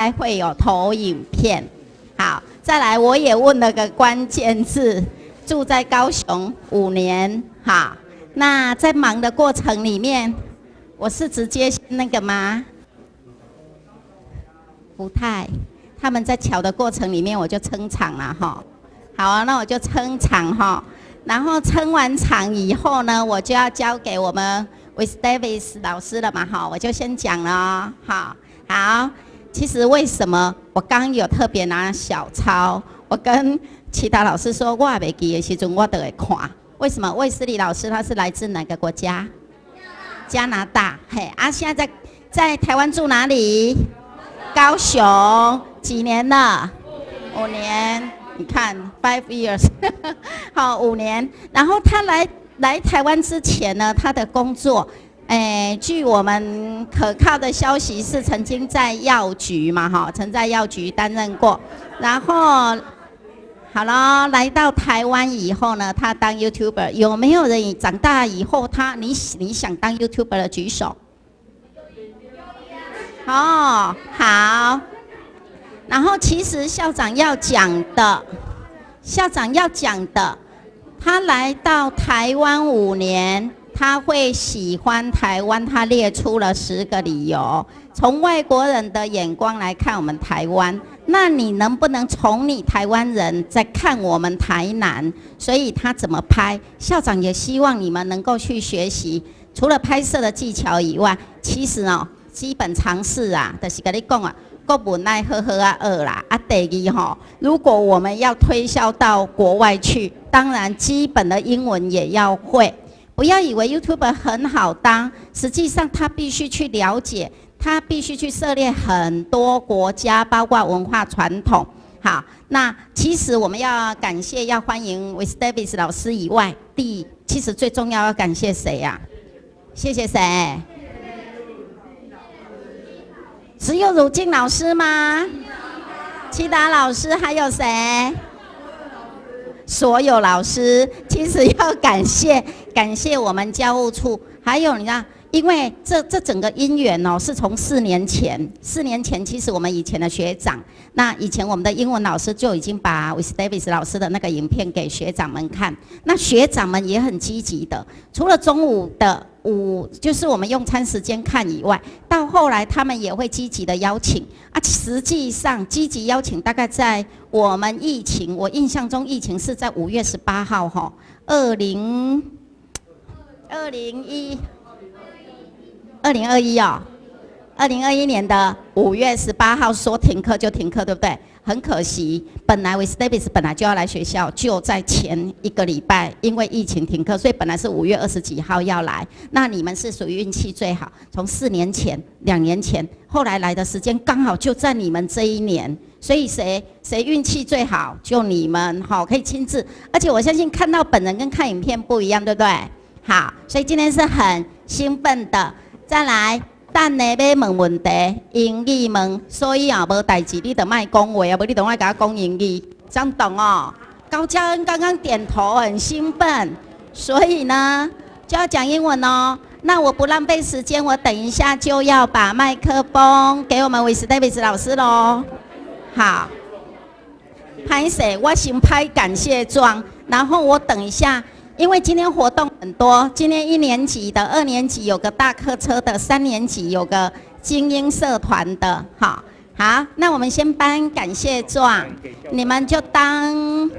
该会有投影片。好，再来我也问了个关键字，住在高雄5年。好，那在忙的过程里面，我是直接那个吗？不太，他们在瞧的过程里面，我就撑场了哈。好啊，那我就撑场哈。然后撑完场以后呢，我就要交给我们 Wes Davies 老师了嘛哈，我就先讲了哦。好，其实为什么我刚有特别拿小抄，我跟其他老师说，我也没记的时阵，我都会看。为什么？卫斯理老师他是来自哪个国家？加拿大。嘿，现在在台湾住哪里？高雄。几年了？5年。你看，5 years， 好，5年。然后他来台湾之前呢，他的工作，据我们可靠的消息是曾经在药局嘛，哈，曾在药局担任过。然后，好了，来到台湾以后呢，他当 YouTuber。有没有人长大以后你想当 YouTuber 的举手？哦，好。然后其实校长要讲的，他来到台湾5年，他会喜欢台湾，他列出了10个理由。从外国人的眼光来看我们台湾，那你能不能从你台湾人在看我们台南？所以他怎么拍，校长也希望你们能够去学习。除了拍摄的技巧以外，其实基本常识啊，就是跟你讲啊。国文爱呵呵啊2啦第二如果我们要推销到国外去，当然基本的英文也要会。不要以为 YouTuber 很好当，实际上他必须去了解，他必须去涉猎很多国家，包括文化传统。好，那其实我们要感谢、要欢迎 Wes Davies 老师以外，其实最重要感谢谁呀？谢谢谁？只有汝静老师吗？其他老师还有谁？所有老师。其实要感谢我们教务处，还有你知道，因为这整个因缘是从4年前，其实我们以前的学长，那以前我们的英文老师就已经把 Wes Davies 老师的那个影片给学长们看，那学长们也很积极的，除了中午的就是我们用餐时间看以外，到后来他们也会积极的邀请啊。实际上积极邀请大概在我们我印象中疫情是在5月18号哈，2021哦，2021年的5月18号说停课就停课，对不对？很可惜，本来 Wes Davies 本来就要来学校，就在前1个礼拜，因为疫情停课，所以本来是5月20几号要来。那你们是属于运气最好，从4年前、2年前，后来来的时间刚好就在你们这一年，所以谁运气最好？就你们，可以亲自。而且我相信看到本人跟看影片不一样，对不对？好，所以今天是很兴奋的。再来。等下要问问题，英语问，所以无代志，你就莫讲话，无你就爱甲我讲英语，这样懂哦？高嘉恩刚刚点头，很兴奋，所以呢就要讲英文哦。那我不浪费时间，我等一下就要把麦克风给我们Wes Davies老师咯。好，拍谁？我先拍感谢状，然后我等一下。因为今天活动很多，今天1年级的、2年级有个大客车的，3年级有个精英社团的，好，那我们先颁感谢状，你们就当。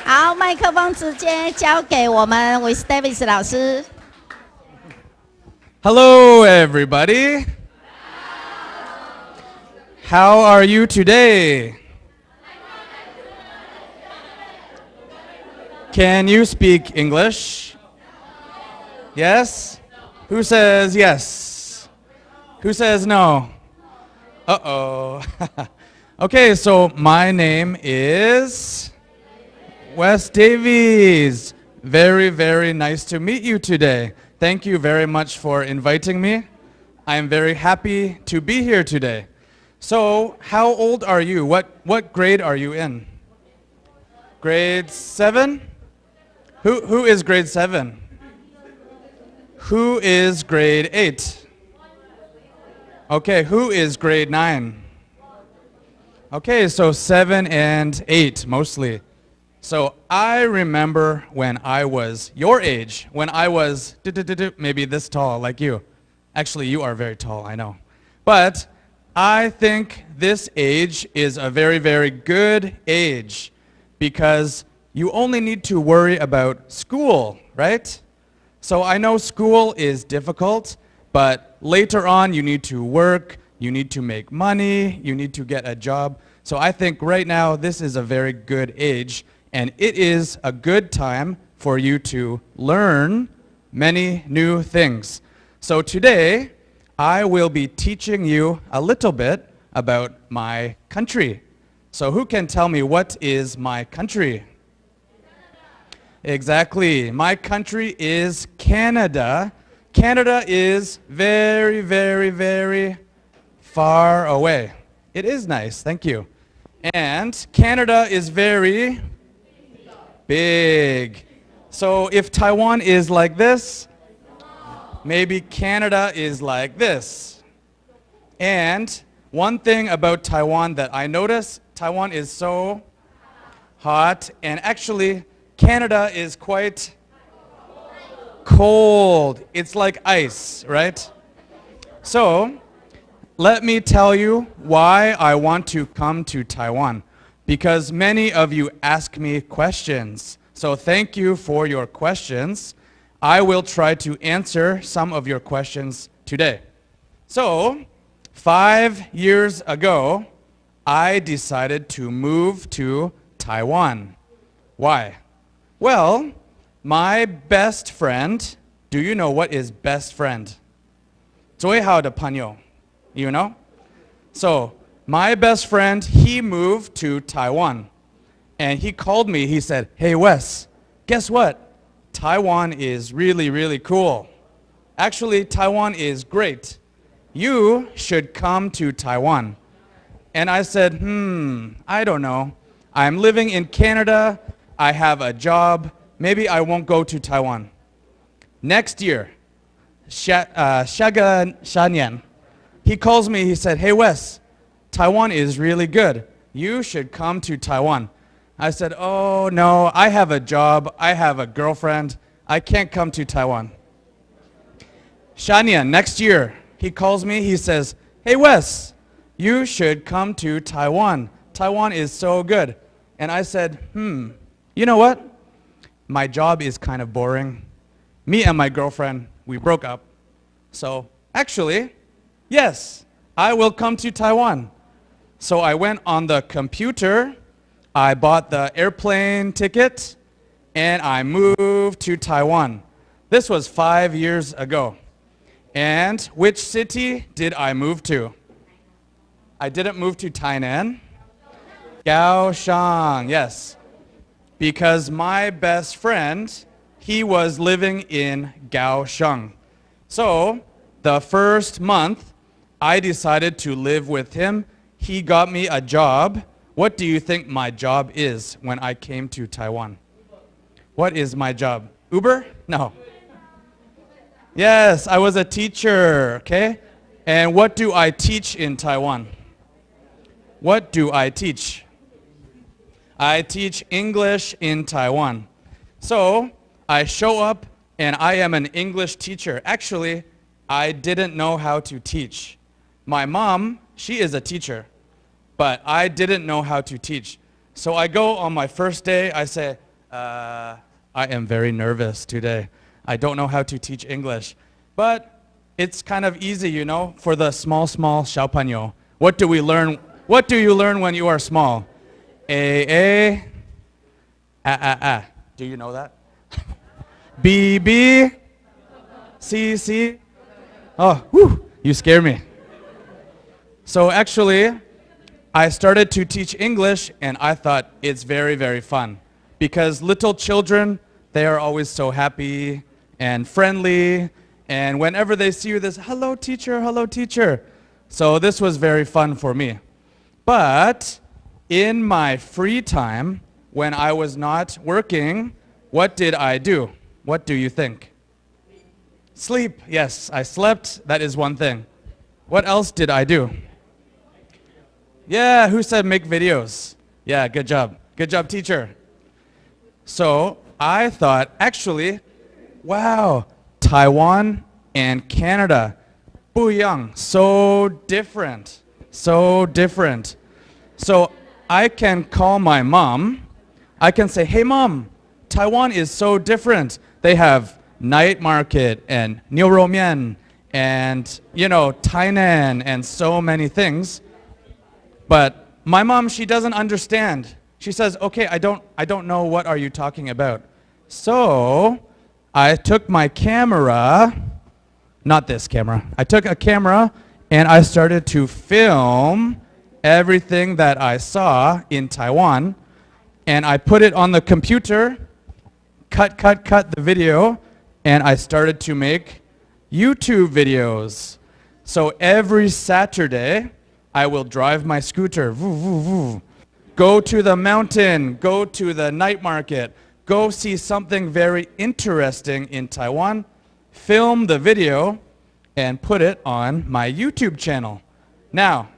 好，麦克风直接交给我们 Wes Davies 老师。Hello, everybody. How are you today? Can you speak English? Yes? Who says yes? Who says no? Uh-oh. Okay, so my name is Wes Davies. Very, very nice to meet you today. Thank you very much for inviting me. I am very happy to be here today. So, how old are you? What grade are you in? Grade 7? Who is grade 7? Who is grade 8? Okay, who is grade 9? Okay, so 7 and 8 mostly. So I remember when I was your age, when I was maybe this tall like you. Actually, you are very tall, I know. But I think this age is a very, very good age because you only need to worry about school, right? So I know school is difficult, but later on you need to work, you need to make money, you need to get a job. So I think right now this is a very good age, and it is a good time for you to learn many new things. So today, I will be teaching you a little bit about my country. So who can tell me what is my country? Exactly. My country is Canada. Canada is very, very, very far away. It is nice, thank you. And Canada is very big. So if Taiwan is like this, maybe Canada is like this. And one thing about Taiwan that I notice, Taiwan is so hot, and actually Canada is quite cold. It's like ice, right? So let me tell you why I want to come to Taiwan. Because many of you ask me questions. So thank you for your questions. I will try to answer some of your questions today. So, 5 years ago, I decided to move to Taiwan. Why? Well, my best friend, do you know what is best friend? 最好的朋友, you know? So, my best friend, he moved to Taiwan. And he called me, he said, "Hey Wes, guess what? Taiwan is really, really cool. Actually, Taiwan is great. You should come to Taiwan." And I said, I don't know. I'm living in Canada. I have a job. Maybe I won't go to Taiwan. Next year, Shaga Shanyan, he calls me, he said, "Hey Wes, Taiwan is really good. You should come to Taiwan." I said, "Oh no, I have a job, I have a girlfriend, I can't come to Taiwan." Shanian, next year, he calls me, he says, "Hey Wes, you should come to Taiwan. Taiwan is so good." And I said, you know what? My job is kind of boring. Me and my girlfriend, we broke up. So actually, yes, I will come to Taiwan. So I went on the computer, I bought the airplane ticket, and I moved to Taiwan. This was 5 years ago. And which city did I move to? I didn't move to Tainan. Kaohsiung, yes. Because my best friend, he was living in Kaohsiung. So the first month, I decided to live with him. He got me a job. What do you think my job is when I came to Taiwan? What is my job? Uber? No. Yes, I was a teacher, okay? And what do I teach in Taiwan? What do I teach? I teach English in Taiwan. So I show up and I am an English teacher. Actually, I didn't know how to teach. My mom, she is a teacher, but I didn't know how to teach. So I go on my first day, I say, I am very nervous today. I don't know how to teach English. But it's kind of easy, you know, for the small 小朋友. What do we learn? What do you learn when you are small? A. Do you know that? B. C. Oh, whew, you scare me. So actually, I started to teach English and I thought it's very, very fun. Because little children, they are always so happy and friendly. And whenever they see you, this, hello teacher, hello teacher. So this was very fun for me. But in my free time, when I was not working, what did I do? What do you think? Sleep. Yes, I slept. That is one thing. What else did I do? Yeah, who said make videos? Yeah, good job. Good job, teacher. So I thought, actually, wow, Taiwan and Canada, 不一样, so different, so different. So I can call my mom. I can say, hey mom, Taiwan is so different. They have night market and 牛肉面 and, you know, Tainan and so many things. But my mom, she doesn't understand. She says, okay, I don't know what are you talking about. So I took my camera, not this camera. I took a camera and I started to film everything that I saw in Taiwan. And I put it on the computer, cut the video, and I started to make YouTube videos. So every Saturday, I will drive my scooter, go to the mountain, go to the night market, go see something very interesting in Taiwan, film the video, and put it on my YouTube channel. Now,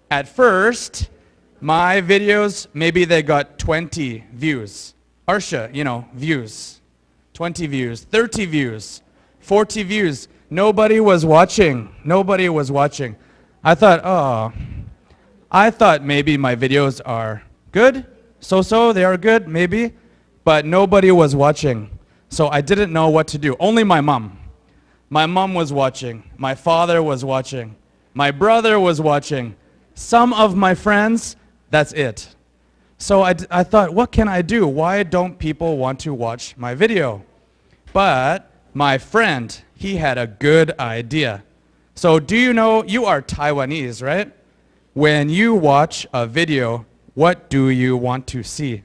at first, my videos, maybe they got 20 views. Arsha, you know, views. 20 views, 30 views, 40 views. Nobody was watching. Nobody was watching. I thought maybe my videos are good. So, they are good, maybe. But nobody was watching. So I didn't know what to do. Only my mom. My mom was watching. My father was watching. My brother was watching. Some of my friends, that's it. So I thought, what can I do? Why don't people want to watch my video? But my friend, he had a good idea. So do you know, you are Taiwanese, right? When you watch a video, what do you want to see?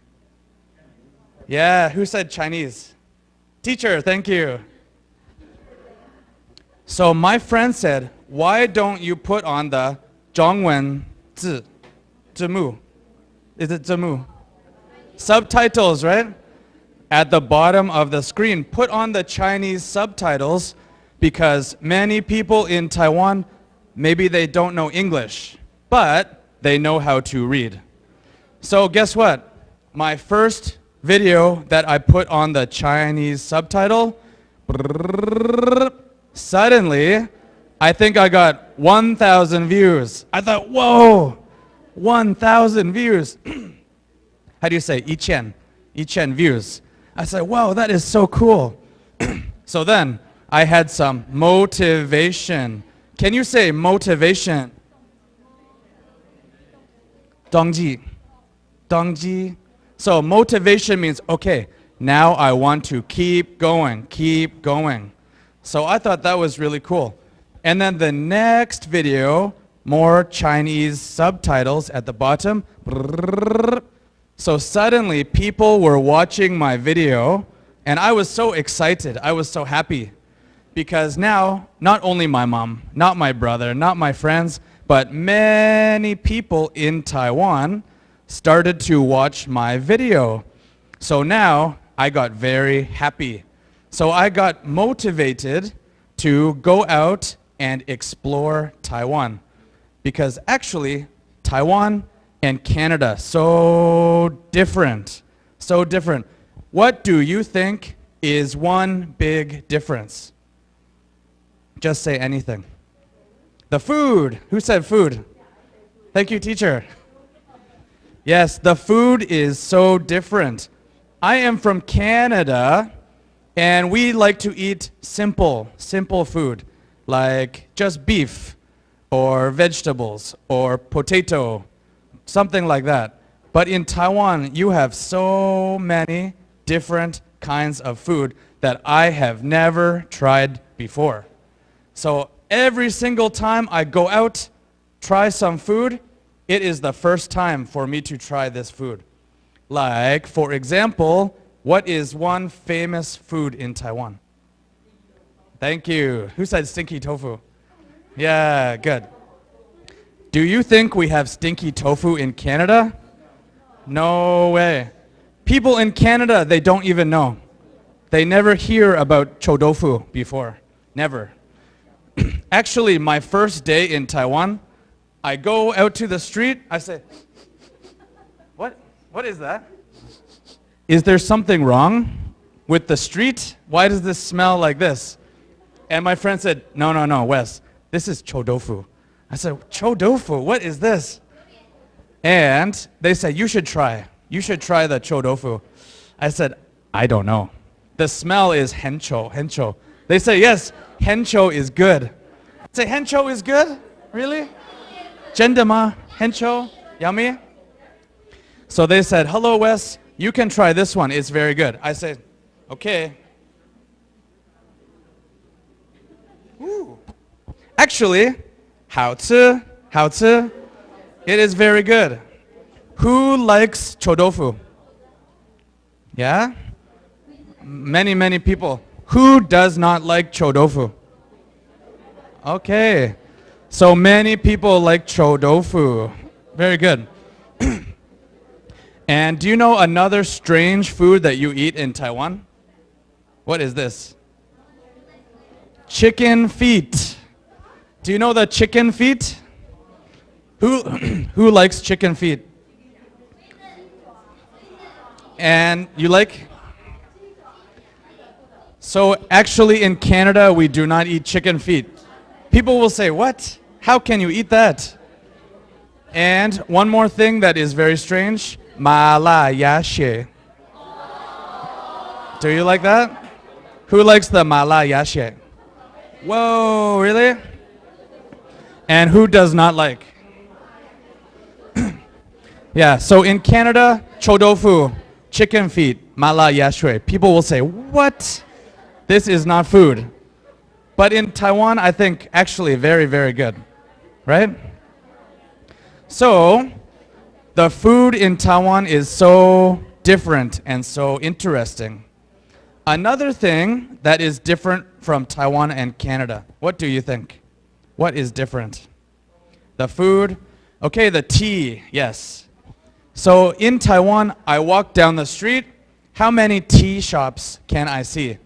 Yeah, who said Chinese? Teacher, thank you. So my friend said, why don't you put on the 中文字, 字幕? Is it 字幕? Subtitles, right? At the bottom of the screen, put on the Chinese subtitles because many people in Taiwan, maybe they don't know English, but they know how to read. So guess what? My first video that I put on the Chinese subtitle, suddenly, I think I got 1,000 views. I thought, whoa, 1,000 views. How do you say? 1,000 views. I said, wow, that is so cool. So then I had some motivation. Can you say motivation? 动机. So motivation means, okay, now I want to keep going. So I thought that was really cool. And then the next video, more Chinese subtitles at the bottom. So suddenly people were watching my video and I was so excited. I was so happy because now not only my mom, not my brother, not my friends, but many people in Taiwan started to watch my video. So now I got very happy. So I got motivated to go out and explore Taiwan because actually Taiwan and Canada, so different. What do you think is one big difference? Just say anything. The food. Who said food? Thank you, teacher. Yes, the food is so different. I am from Canada, and we like to eat simple food, like just beef, or vegetables, or potato, something like that. But in Taiwan, you have so many different kinds of food that I have never tried before. So every single time I go out, try some food, it is the first time for me to try this food. Like, for example, what is one famous food in Taiwan? Thank you. Who said stinky tofu? Yeah, good. Do you think we have stinky tofu in Canada? No way. People in Canada, they don't even know. They never hear about chodofu before. Never. Actually, my first day in Taiwan, I go out to the street, I say, what is that? Is there something wrong with the street? Why does this smell like this? And my friend said, no, Wes, this is chodofu. I said, chodofu, what is this? And they said, you should try. You should try the chodofu. I said, I don't know. The smell is hencho. They say, yes, hencho is good. I say, hencho is good? Really? Jendama, hencho, yummy? So they said, hello, Wes, you can try this one. It's very good. I said, okay. Ooh. Actually, 好吃. It is very good. Who likes chodofu? Yeah? Many people. Who does not like chodofu? Okay. So many people like chodofu. Very good. And do you know another strange food that you eat in Taiwan? What is this? Chicken feet. Do you know the chicken feet? Who likes chicken feet? And you like? So actually in Canada, we do not eat chicken feet. People will say, what? How can you eat that? And one more thing that is very strange, mala yashe. Do you like that? Who likes the mala yashe? Whoa, really? And who does not like? Yeah, so in Canada, chodofu, chicken feet, mala yashe. People will say, what? This is not food. But in Taiwan, I think actually very, very good, right? So the food in Taiwan is so different and so interesting. Another thing that is different from Taiwan and Canada, what do you think? What is different? The food? Okay, the tea, yes. So in Taiwan, I walk down the street. How many tea shops can I see?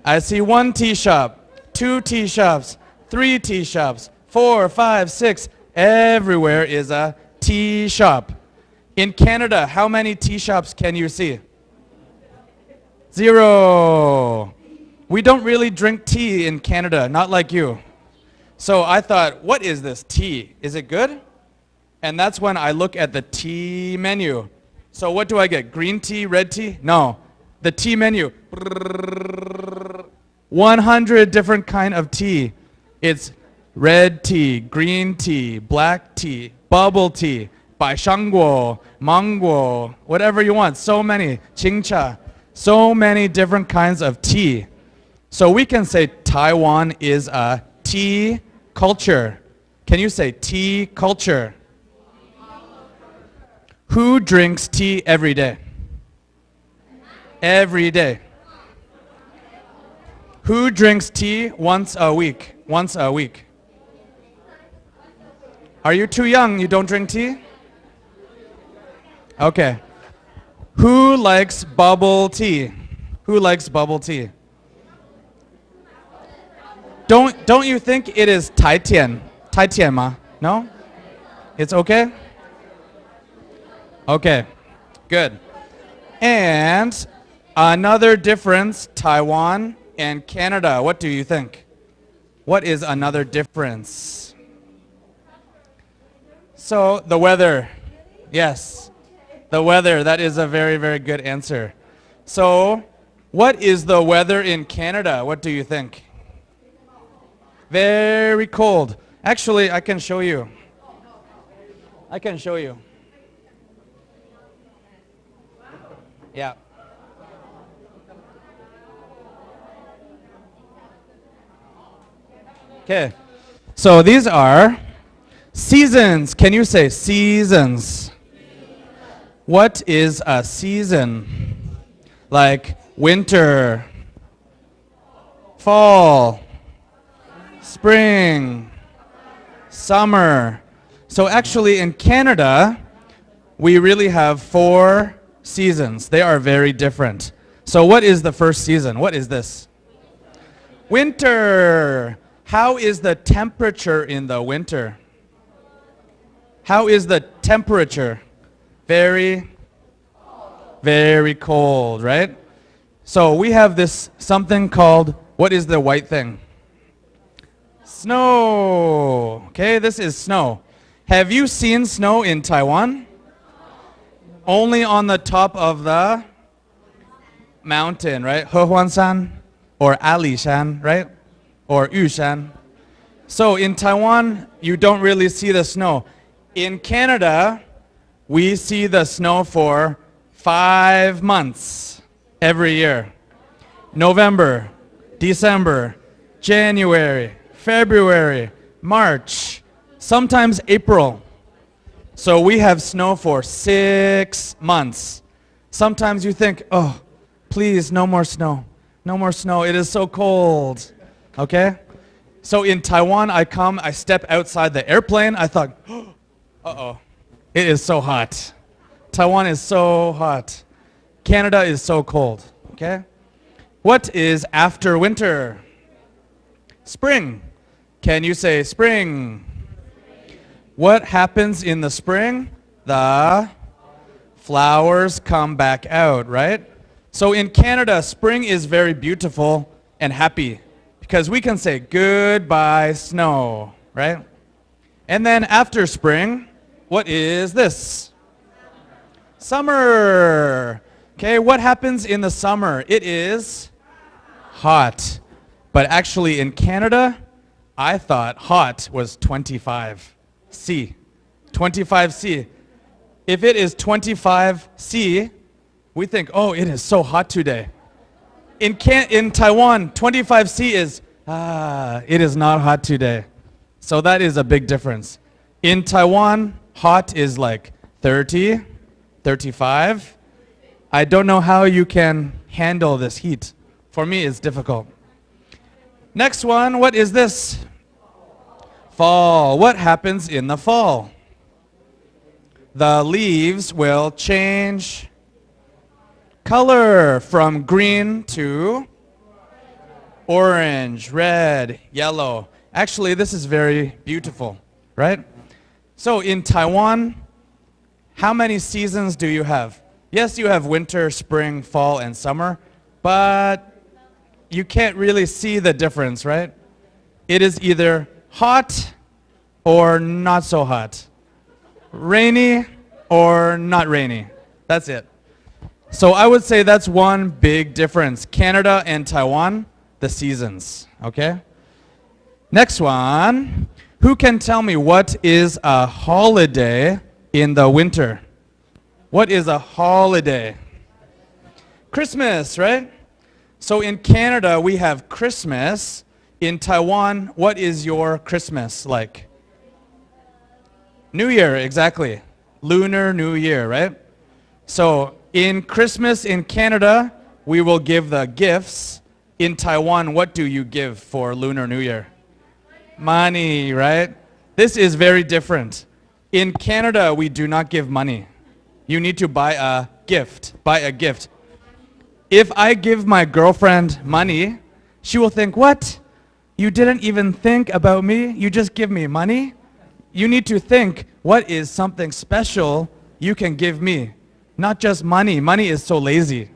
I see 1 tea shop, 2 tea shops, 3 tea shops, 4, 5, 6. Everywhere is a tea shop. In Canada, how many tea shops can you see? 0. We don't really drink tea in Canada, not like you. So I thought, what is this tea? Is it good? And that's when I look at the tea menu. So what do I get? Green tea, red tea? No. The tea menu. 100 different kind of tea. It's red tea, green tea, black tea, bubble tea, baishangguo, mangguo, whatever you want. So many. Qingcha. So many different kinds of tea. So we can say Taiwan is a tea culture. Can you say tea culture? Who drinks tea every day? Every day. Who drinks tea once a week? Once a week. Are you too young? You don't drink tea? Okay. Who likes bubble tea? Who likes bubble tea? Don't you think it is 台甜? 台甜吗? No? It's okay? Okay. Good. And another difference, Taiwan and Canada. What do you think? What is another difference? So the weather. Yes. The weather, that is a very, very good answer. So, what is the weather in Canada? What do you think? Very cold. Actually, I can show you. I can show you. Yeah. Okay. So these are seasons. Can you say seasons? What is a season? Like winter, fall, spring, summer. So actually in Canada, we really have 4 seasons. They are very different. So what is the first season? What is this? Winter. How is the temperature in the winter? How is the temperature? Very, very cold, right? So we have this something called, what is the white thing? Snow. Okay, this is snow. Have you seen snow in Taiwan? Only on the top of the mountain, right? Hehuanshan or Alishan, right? Or Yushan. So in Taiwan, you don't really see the snow. In Canada, we see the snow for 5 months every year. November, December, January, February, March, sometimes April. So we have snow for 6 months. Sometimes you think, oh, please, no more snow. No more snow. It is so cold. Okay? So in Taiwan, I step outside the airplane. I thought, uh-oh, it is so hot. Taiwan is so hot. Canada is so cold. Okay? What is after winter? Spring. Can you say spring? What happens in the spring? The flowers come back out, right? So in Canada, spring is very beautiful and happy because we can say goodbye snow, right? And then after spring, what is this? Summer. Okay, what happens in the summer? It is hot. But actually in Canada, I thought hot was 25 C. 25 C. If it is 25 C, we think, oh, it is so hot today. In Taiwan, 25 C is, it is not hot today. So that is a big difference. In Taiwan, hot is like 30, 35. I don't know how you can handle this heat. For me, it's difficult. Next one, what is this? Fall. What happens in the fall? The leaves will change color from green to orange, red, yellow. Actually, this is very beautiful, right? So in Taiwan, how many seasons do you have? Yes, you have winter, spring, fall, and summer, but you can't really see the difference, right? It is either hot or not so hot. Rainy or not rainy. That's it. So I would say that's one big difference. Canada and Taiwan, the seasons, okay? Next one. Who can tell me what is a holiday in the winter? What is a holiday? Christmas, right? So in Canada, we have Christmas. In Taiwan, what is your Christmas like? New Year, exactly. Lunar New Year, right? So in Christmas in Canada, we will give the gifts. In Taiwan, what do you give for Lunar New Year? Money, right? This is very different. In Canada, we do not give money. You need to buy a gift. Buy a gift. If I give my girlfriend money, she will think, what? You didn't even think about me? You just give me money? You need to think, what is something special you can give me? Not just money. Money is so lazy.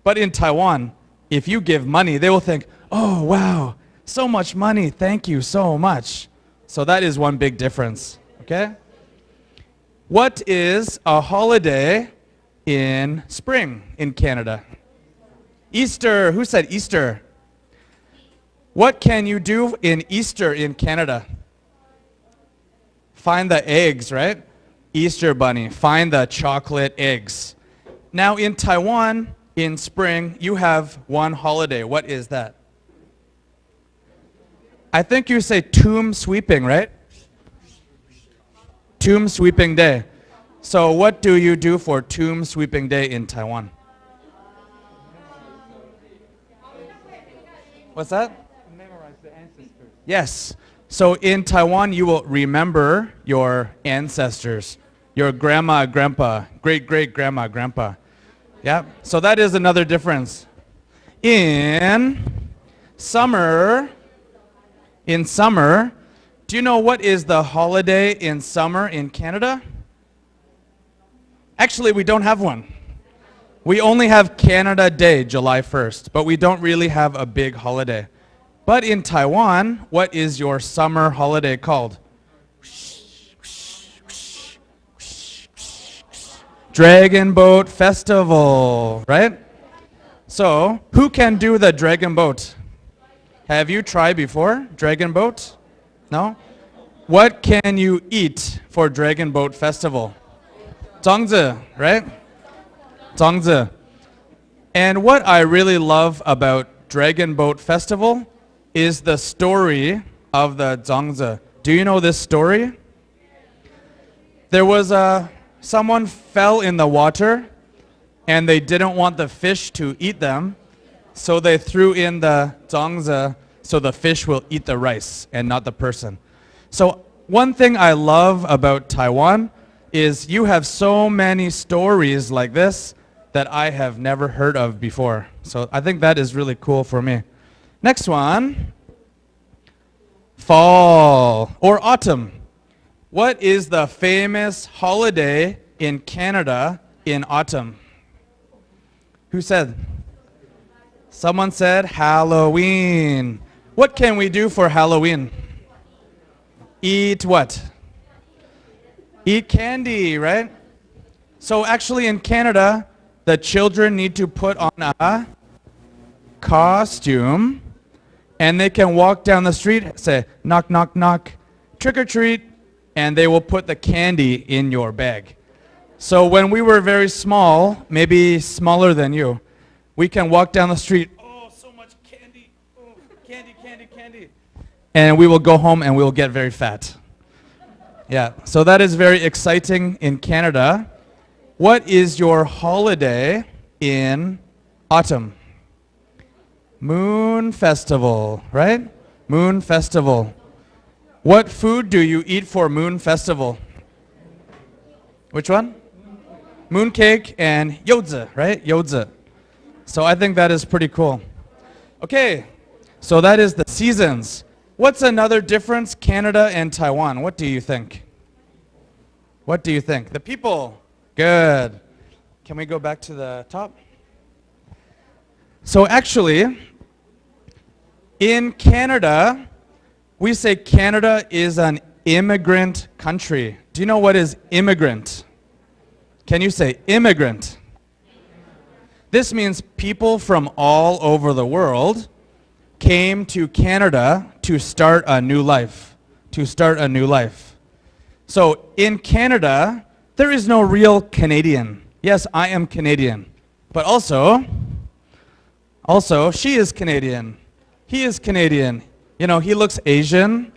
But in Taiwan, if you give money, they will think, oh, wow, so much money. Thank you so much. So that is one big difference, okay? What is a holiday in spring in Canada? Easter. Who said Easter? What can you do in Easter in Canada? Find the eggs, right? Easter bunny. Find the chocolate eggs. Now in Taiwan, in spring, you have one holiday. What is that? I think you say tomb sweeping, right? Tomb sweeping day. So what do you do for tomb sweeping day in Taiwan? What's that? Memorize the ancestors. Yes. So in Taiwan, you will remember your ancestors, your grandma, grandpa, great-great-grandma, grandpa. Yeah. So that is another difference. In summer, do you know what is the holiday in summer in Canada? Actually, we don't have one. We only have Canada Day, July 1st, but we don't really have a big holiday. But in Taiwan, what is your summer holiday called? Dragon Boat Festival, right? So, who can do the dragon boat? Have you tried before, dragon boat? No? What can you eat for Dragon Boat Festival? 粽子, right? 粽子. And what I really love about Dragon Boat Festival is the story of the 粽子. Do you know this story? There was someone fell in the water and they didn't want the fish to eat them, so they threw in the 粽子so the fish will eat the rice and not the person. So one thing I love about Taiwan is you have so many stories like this that I have never heard of before. So I think that is really cool for me. Next one. Fall or autumn. What is the famous holiday in Canada in autumn? Who said? Someone said Halloween. What can we do for Halloween? Eat what? Eat candy, right? So actually in Canada, the children need to put on a costume and they can walk down the street, say, knock, knock, knock, trick or treat, and they will put the candy in your bag. So when we were very small, maybe smaller than you, we can walk down the street, oh, so much candy, oh, candy, candy, candy. And we will go home and we will get very fat. Yeah, so that is very exciting in Canada. What is your holiday in autumn? Moon Festival, right? Moon Festival. What food do you eat for Moon Festival? Which one? Moon cake and yozi, right? Yozi. So I think that is pretty cool. Okay, so that is the seasons. What's another difference, Canada and Taiwan? What do you think? What do you think? The people. Good. Can we go back to the top? So actually, in Canada, we say Canada is an immigrant country. Do you know what is immigrant? Can you say immigrant? This means people from all over the world came to Canada to start a new life. To start a new life. So in Canada, there is no real Canadian. Yes, I am Canadian. But also, she is Canadian. He is Canadian. You know, he looks Asian.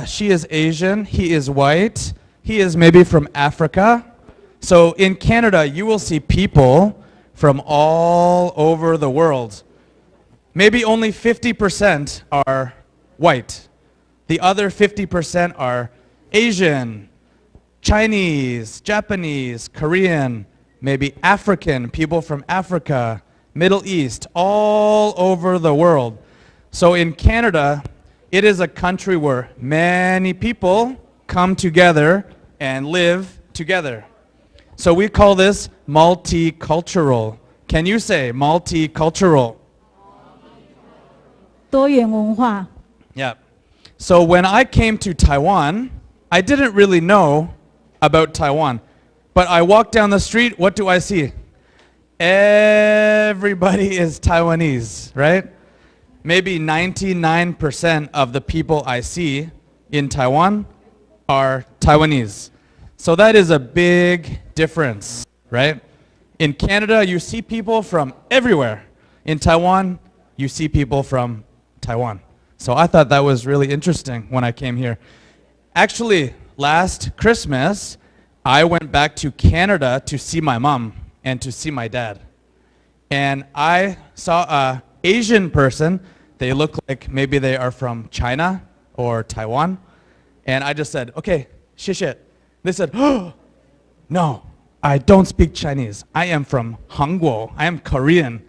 She is Asian. He is white. He is maybe from Africa. So in Canada, you will see people from all over the world. Maybe only 50% are white. The other 50% are Asian, Chinese, Japanese, Korean, maybe African, people from Africa, Middle East, all over the world. So in Canada, it is a country where many people come together and live together. So we call this multicultural. Can you say multicultural? 多元文化。 Yeah. So when I came to Taiwan, I didn't really know about Taiwan. But I walk down the street, what do I see? Everybody is Taiwanese, right? Maybe 99% of the people I see in Taiwan are Taiwanese. So that is a big difference, right? In Canada, you see people from everywhere. In Taiwan, you see people from Taiwan. So I thought that was really interesting when I came here. Actually, last Christmas, I went back to Canada to see my mom and to see my dad. And I saw an Asian person. They look like maybe they are from China or Taiwan. And I just said, okay, 谢谢. They said, oh, no, I don't speak Chinese. I am from Hangguo. I am Korean.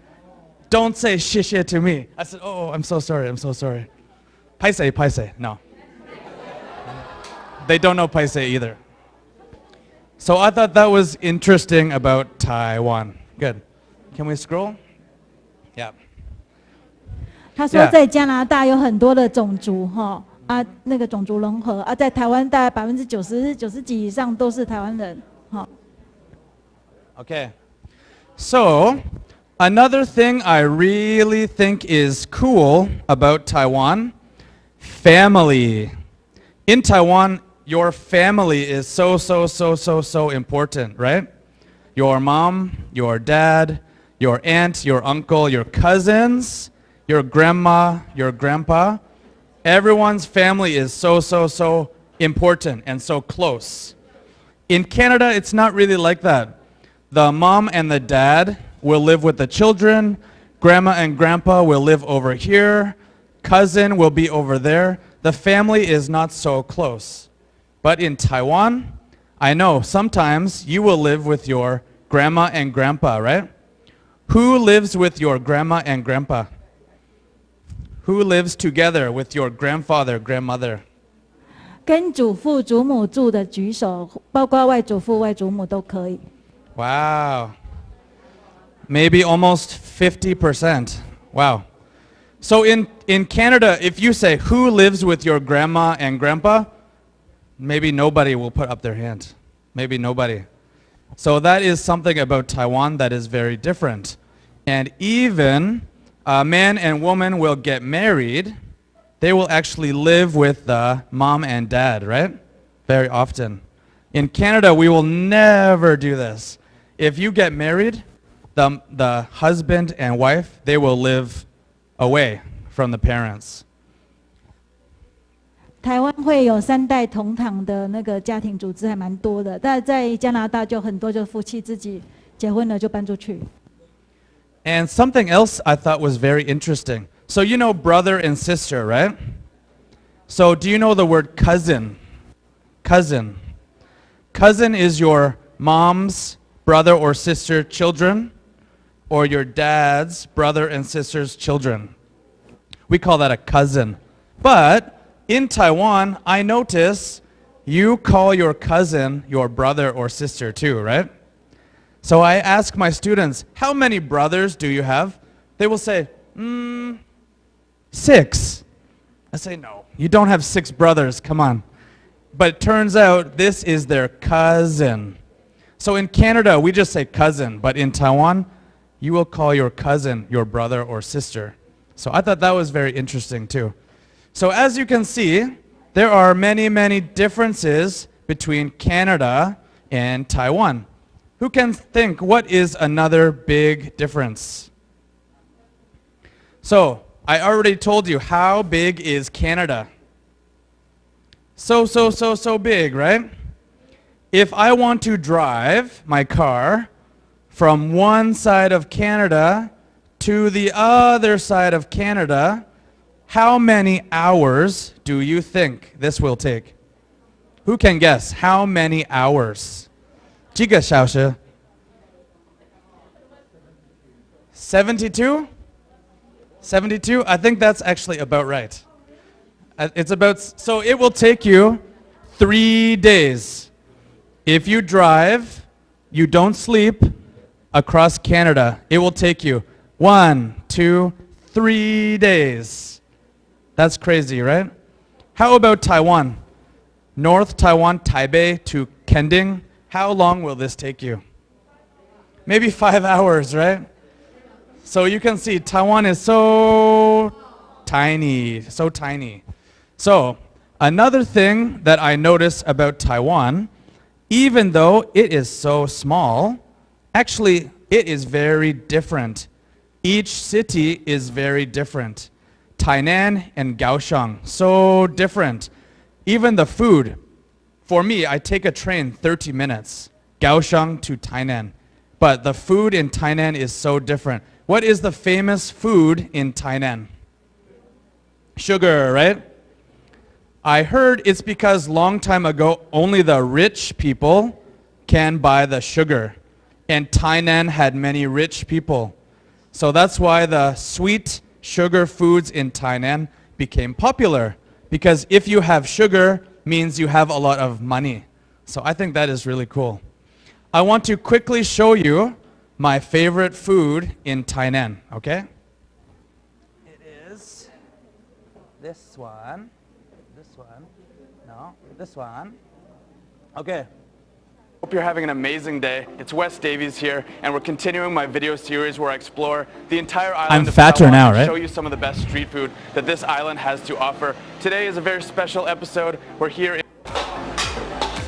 Don't say 谢谢 to me. I said, oh, I'm so sorry, I'm so sorry. Paisei, no. They don't know Paisei either. So I thought that was interesting about Taiwan. Good. Can we scroll? Yeah. 他说 Yeah. 在加拿大有很多的种族哈那个种族融合在台湾大概90%几以上都是台湾人哈。Okay. So, another thing I really think is cool about Taiwan, family. In Taiwan, your family is so important, right? Your mom, your dad, your aunt, your uncle, your cousins, your grandma, your grandpa. Everyone's family is so important and so close. In Canada, it's not really like that. The mom and the dad will live with the children. Grandma and grandpa will live over here. Cousin will be over there. The family is not so close. But in Taiwan, I know sometimes you will live with your grandma and grandpa, right? Who lives with your grandma and grandpa? Who lives together with your grandfather, grandmother? 跟祖父祖母住的举手，包括外祖父外祖母都可以。 Wow. Maybe almost 50%. Wow. So in Canada, if you say, who lives with your grandma and grandpa? Maybe nobody will put up their hand. Maybe nobody. So that is something about Taiwan that is very different. And even a man and woman will get married. They will actually live with the mom and dad, right? Very often. In Canada, we will never do this. If you get married, the husband and wife, they will live away from the parents. 台湾会有3代同堂的那个家庭组织还蛮多的，但在加拿大就很多就夫妻自己结婚了就搬出去。 And something else I thought was very interesting. So you know brother and sister, right? So do you know the word cousin? Cousin. Cousin is your mom's brother or sister children, or your dad's brother and sister's children. We call that a cousin. But in Taiwan, I notice you call your cousin your brother or sister too, right? So I ask my students, how many brothers do you have? They will say, 6. I say, no, you don't have 6 brothers, come on. But it turns out this is their cousin. So in Canada, we just say cousin, but in Taiwan, you will call your cousin your brother or sister. So I thought that was very interesting too. So as you can see, there are many differences between Canada and Taiwan. Who can think what is another big difference? So, I already told you how big is Canada. So big, right? If I want to drive my car from one side of Canada to the other side of Canada, how many hours do you think this will take? Who can guess how many hours? 几个小时? 72? 72? I think that's actually about right. So it will take you 3 days. If you drive, you don't sleep across Canada, it will take you 1, 2, 3 days. That's crazy, right? How about Taiwan? North Taiwan, Taipei to Kending, How long will this take you? Maybe 5 hours, right? So you can see Taiwan is so tiny, so tiny. So another thing that I notice about Taiwan, even though it is so small, actually it is very different. Each city is very different. Tainan and Kaohsiung, so different. Even the food. For me, I take a train 30 minutes, Kaohsiung to Tainan. But the food in Tainan is so different. What is the famous food in Tainan? Sugar, right? I heard it's because long time ago, only the rich people can buy the sugar. And Tainan had many rich people. So that's why the sweet sugar foods in Tainan became popular. Because if you have sugar, means you have a lot of money. So I think that is really cool. I want to quickly show you my favorite food in Tainan, okay? It is this one, no, this one. Okay. Hope you're having an amazing day. It's Wes Davies here, and we're continuing my video series where I explore the entire island of fatter Taiwan now, and right? show you some of the best street food that this island has to offer. Today is a very special episode. We're here in...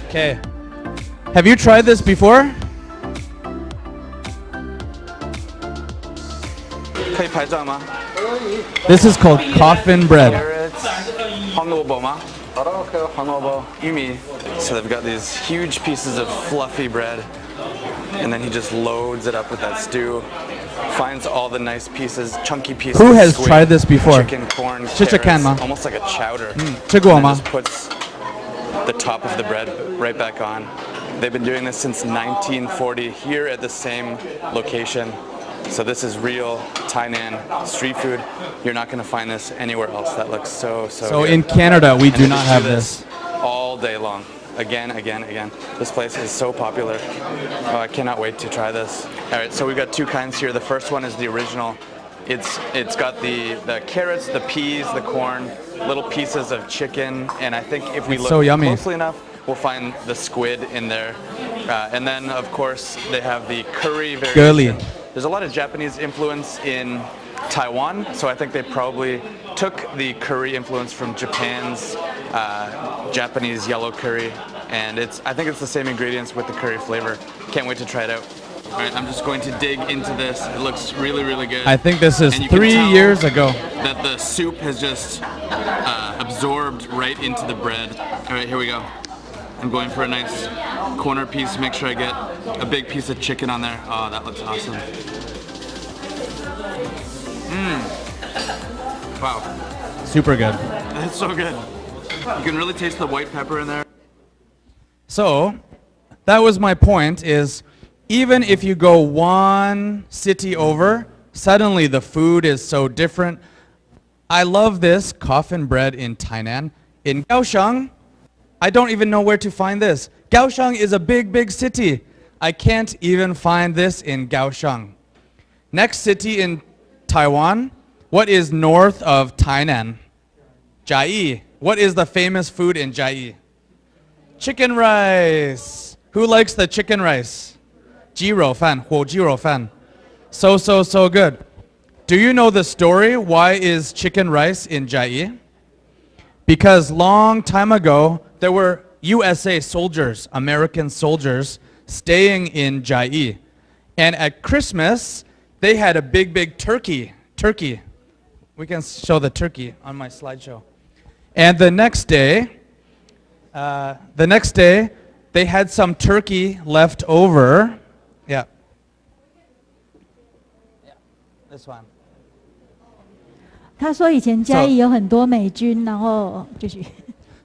Okay. Have you tried this before? 可以拍照吗？ This is called coffin bread. Carrots, 黄萝卜吗？黄萝卜，玉米. So they've got these huge pieces of fluffy bread, and then he just loads it up with that stew. Finds all the nice pieces, chunky pieces. Who has squid, tried this before? Chicken, corn, 吃吃看吗？ carrots, almost like a chowder. 吃过吗？ And then just puts the top of the bread right back on. They've been doing this since 1940 here at the same location. So this is real Tainan street food. You're not going to find this anywhere else. That looks so So good. in Canada, we And do they not just have do this. all day long. Again. This place is so popular. Oh, I cannot wait to try this. All right, so we've got two kinds here. The first one is the original. It's got the carrots, the peas, the corn, little pieces of chicken, and I think if we It's look so yummy. closely enough, we'll find the squid in there. And then, of course, they have the curry variation. Girly. There's a lot of Japanese influence in Taiwan, so I think they probably took the curry influence from Japan's Japanese yellow curry, and I think it's the same ingredients with the curry flavor. Can't wait to try it out. All right, I'm just going to dig into this. It looks really, really good. I think this is And you can 3 tell years ago. that the soup has just absorbed right into the bread. All right, here we go. I'm going for a nice corner piece. Make sure I get a big piece of chicken on there. Oh, that looks awesome. Wow, Super good. that's so good. You can really taste the white pepper in there. So that was my point is even if you go one city over, suddenly the food is so different. I love this coffin bread in Tainan. In Kaohsiung, I don't even know where to find this. Kaohsiung is a big, big city. I can't even find this in Kaohsiung. Next city in Taiwan, what is north of Tainan? Chiayi. What is the famous food in Chiayi? Chicken rice. Who likes the chicken rice? 鸡肉饭,火鸡肉饭. So good. Do you know the story? Why is chicken rice in Chiayi? Because long time ago, there were USA soldiers, American soldiers, staying in Chiayi. And at Christmas, they had a big, big turkey. We can show the turkey on my slideshow. And the next day, they had some turkey left over. Yeah. This one. 他说以前嘉义有很多美军，然后继续。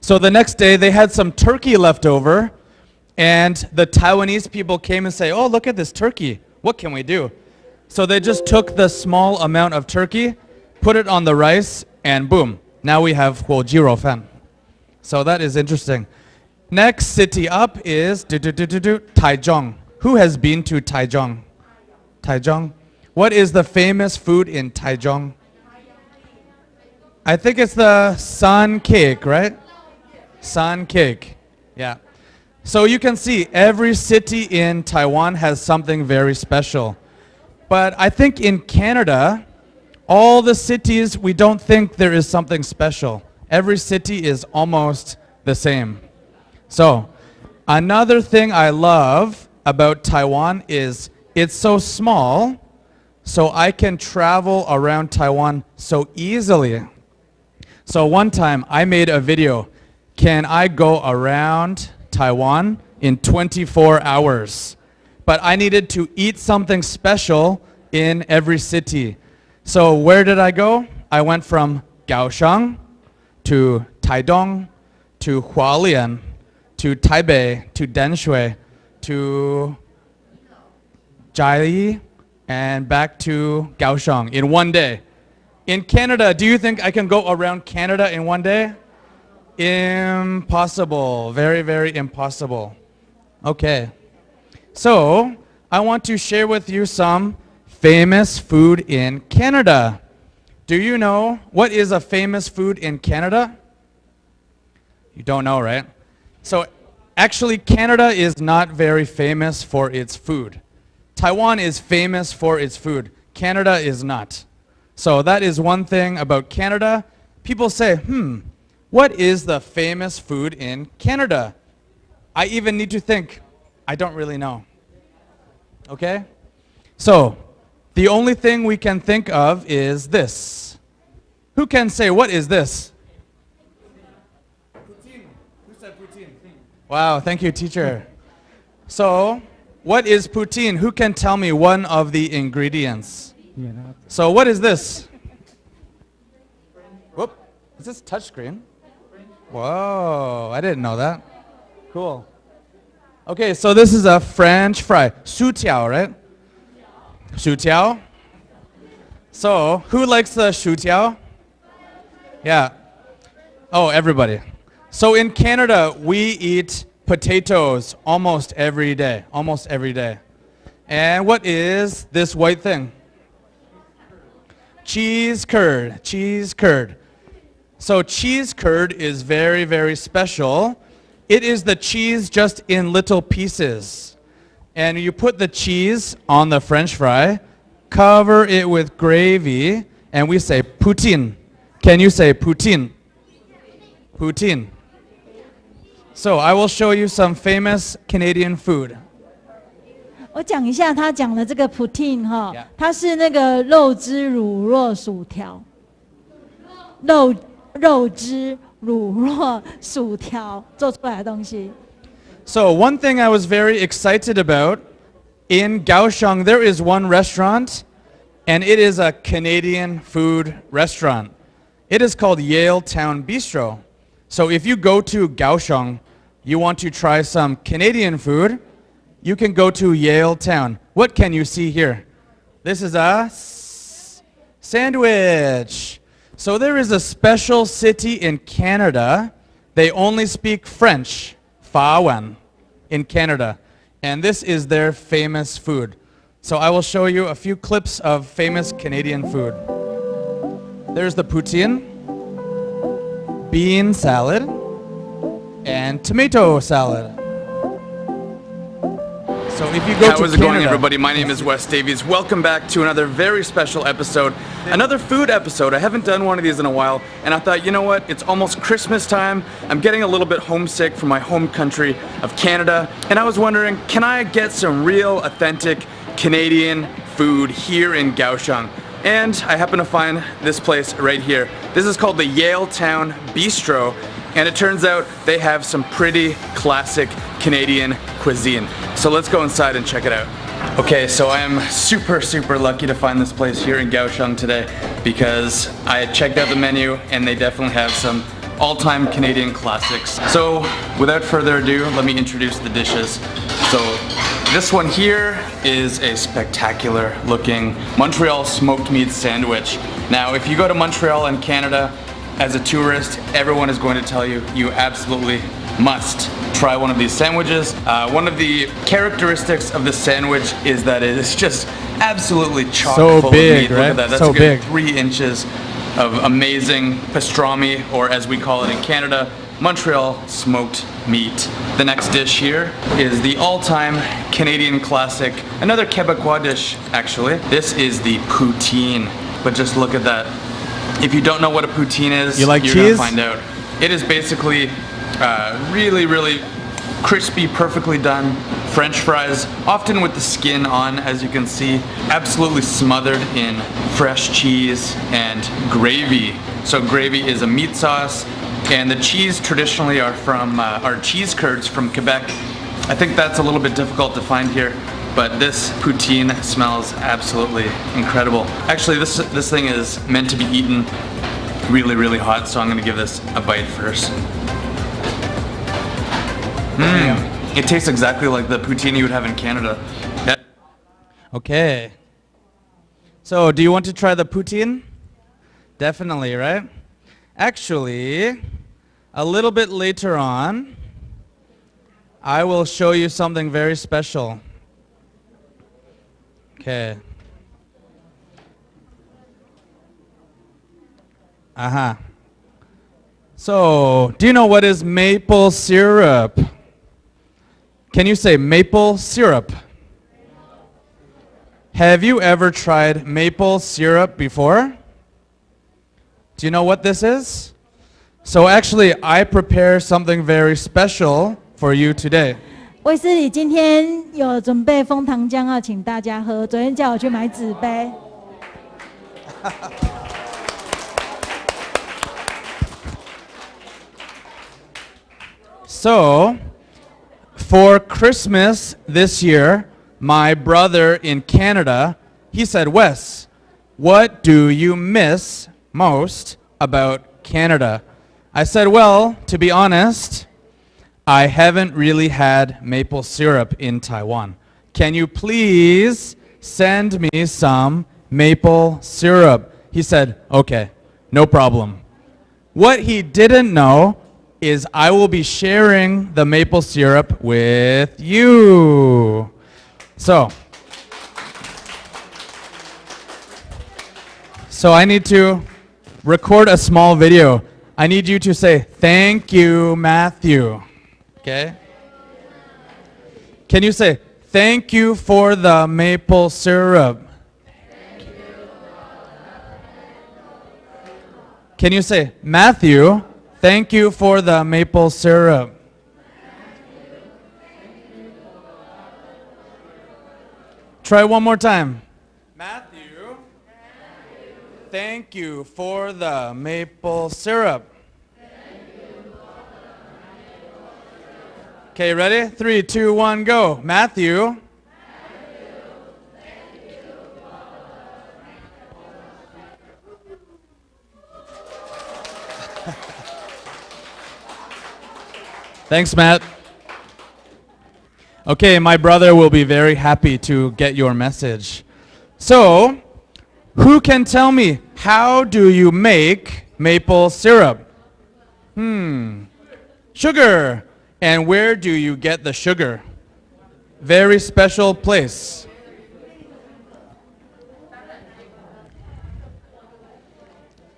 So the next day, they had some turkey left over, and the Taiwanese people came and say, "Oh, look at this turkey. What can we do?" So they just took the small amount of turkey, put it on the rice, and boom, now we have 火鸡肉饭. So that is interesting. Next city up is Taichung. Who has been to Taichung? Taichung. What is the famous food in Taichung? I think it's the sun cake, right? Sun cake. Yeah. So you can see every city in Taiwan has something very special. But I think in Canada, all the cities, we don't think there is something special. Every city is almost the same. So another thing I love about Taiwan is it's so small, so I can travel around Taiwan so easily. So one time I made a video, can I go around Taiwan in 24 hours? But I needed to eat something special in every city. So where did I go? I went from Kaohsiung to Taidong to Hualien to Taipei to Denshui to Jiayi and back to Kaohsiung in one day. In Canada, do you think I can go around Canada in one day? Impossible. Very, very impossible. Okay. So, I want to share with you some famous food in Canada. Do you know what is a famous food in Canada? You don't know, right? So, actually, Canada is not very famous for its food. Taiwan is famous for its food. Canada is not. So that is one thing about Canada. People say, what is the famous food in Canada? I even need to think. I don't really know. Okay? So, the only thing we can think of is this. Who can say, what is this? Poutine. Who said poutine? Wow, thank you, teacher. So, what is poutine? Who can tell me one of the ingredients? So, what is this? Whoop. Is this touchscreen? Whoa, I didn't know that. Cool. Okay, so this is a French fry. Shu tiao, right? Shu tiao. So, who likes the shu tiao? Yeah. Oh, everybody. So in Canada, we eat potatoes almost every day. Almost every day. And what is this white thing? Cheese curd. Cheese curd. So cheese curd is very, very special. It is the cheese just in little pieces. And you put the cheese on the French fry, cover it with gravy, and we say poutine. Can you say poutine? Poutine. So I will show you some famous Canadian food. 我讲一下他讲的这个 poutine 哈 Yeah. 它是那个肉汁乳酪薯条，肉汁乳酪薯条做出来的东西。 So one thing I was very excited about, in Kaohsiung there is one restaurant, and it is a Canadian food restaurant. It is called Yale Town Bistro. So if you go to Kaohsiung, you want to try some Canadian food, you can go to Yale Town. What can you see here? This is a sandwich. So there is a special city in Canada. They only speak French, Fawan, in Canada. And this is their famous food. So I will show you a few clips of famous Canadian food. There's the poutine, bean salad, and tomato salad. So if you go to How's it Canada, going, everybody? My name is Wes Davies. Welcome back to another very special episode, another food episode. I haven't done one of these in a while, and I thought, you know what? It's almost Christmas time. I'm getting a little bit homesick from my home country of Canada, and I was wondering, can I get some real, authentic Canadian food here in Kaohsiung? And I happen to find this place right here. This is called the Yale Town Bistro, and it turns out they have some pretty classic Canadian cuisine. So let's go inside and check it out. Okay, so I am super, super lucky to find this place here in Kaohsiung today because I checked out the menu and they definitely have some all-time Canadian classics. So without further ado, let me introduce the dishes. So this one here is a spectacular looking Montreal smoked meat sandwich. Now, if you go to Montreal in Canada as a tourist, everyone is going to tell you, you absolutely must try one of these sandwiches. One of the characteristics of the sandwich is that it is just absolutely chock So full big, of meat. right? Look at that. That's So a good big. 3 inches of amazing pastrami, or as we call it in Canada, Montreal smoked meat. The next dish here is the all-time Canadian classic, another Quebecois dish actually. This is the poutine, but just look at that. If you don't know what a poutine is, You like you're cheese? gonna find out. It is basically really, really crispy, perfectly done French fries, often with the skin on, as you can see, absolutely smothered in fresh cheese and gravy. So gravy is a meat sauce, and the cheese traditionally are cheese curds from Quebec. I think that's a little bit difficult to find here, but this poutine smells absolutely incredible. Actually, this thing is meant to be eaten really, really hot, so I'm gonna give this a bite first. It tastes exactly like the poutine you would have in Canada. Okay. So, do you want to try the poutine? Definitely, right? Actually, a little bit later on, I will show you something very special. Okay. So, do you know what is maple syrup? Can you say maple syrup? Have you ever tried maple syrup before? Do you know what this is? So actually, I prepare something very special for you today. 卫斯理今天有准备枫糖浆要请大家喝，昨天叫我去买纸杯。So, for Christmas this year, my brother in Canada, he said, Wes, what do you miss most about Canada? I said, well, to be honest, I haven't really had maple syrup in Taiwan. Can you please send me some maple syrup? He said, okay, no problem. What he didn't know is I will be sharing the maple syrup with you. So I need to record a small video. I need you to say, thank you, Matthew. Okay? Can you say, thank you for the maple syrup? Can you say, Matthew, thank you for the maple syrup? Try one more time. Matthew, thank you for the maple syrup. Okay, ready? 3, 2, 1, go. Matthew. Thanks, Matt. Okay, my brother will be very happy to get your message. So, who can tell me, how do you make maple syrup? Sugar. And where do you get the sugar? Very special place.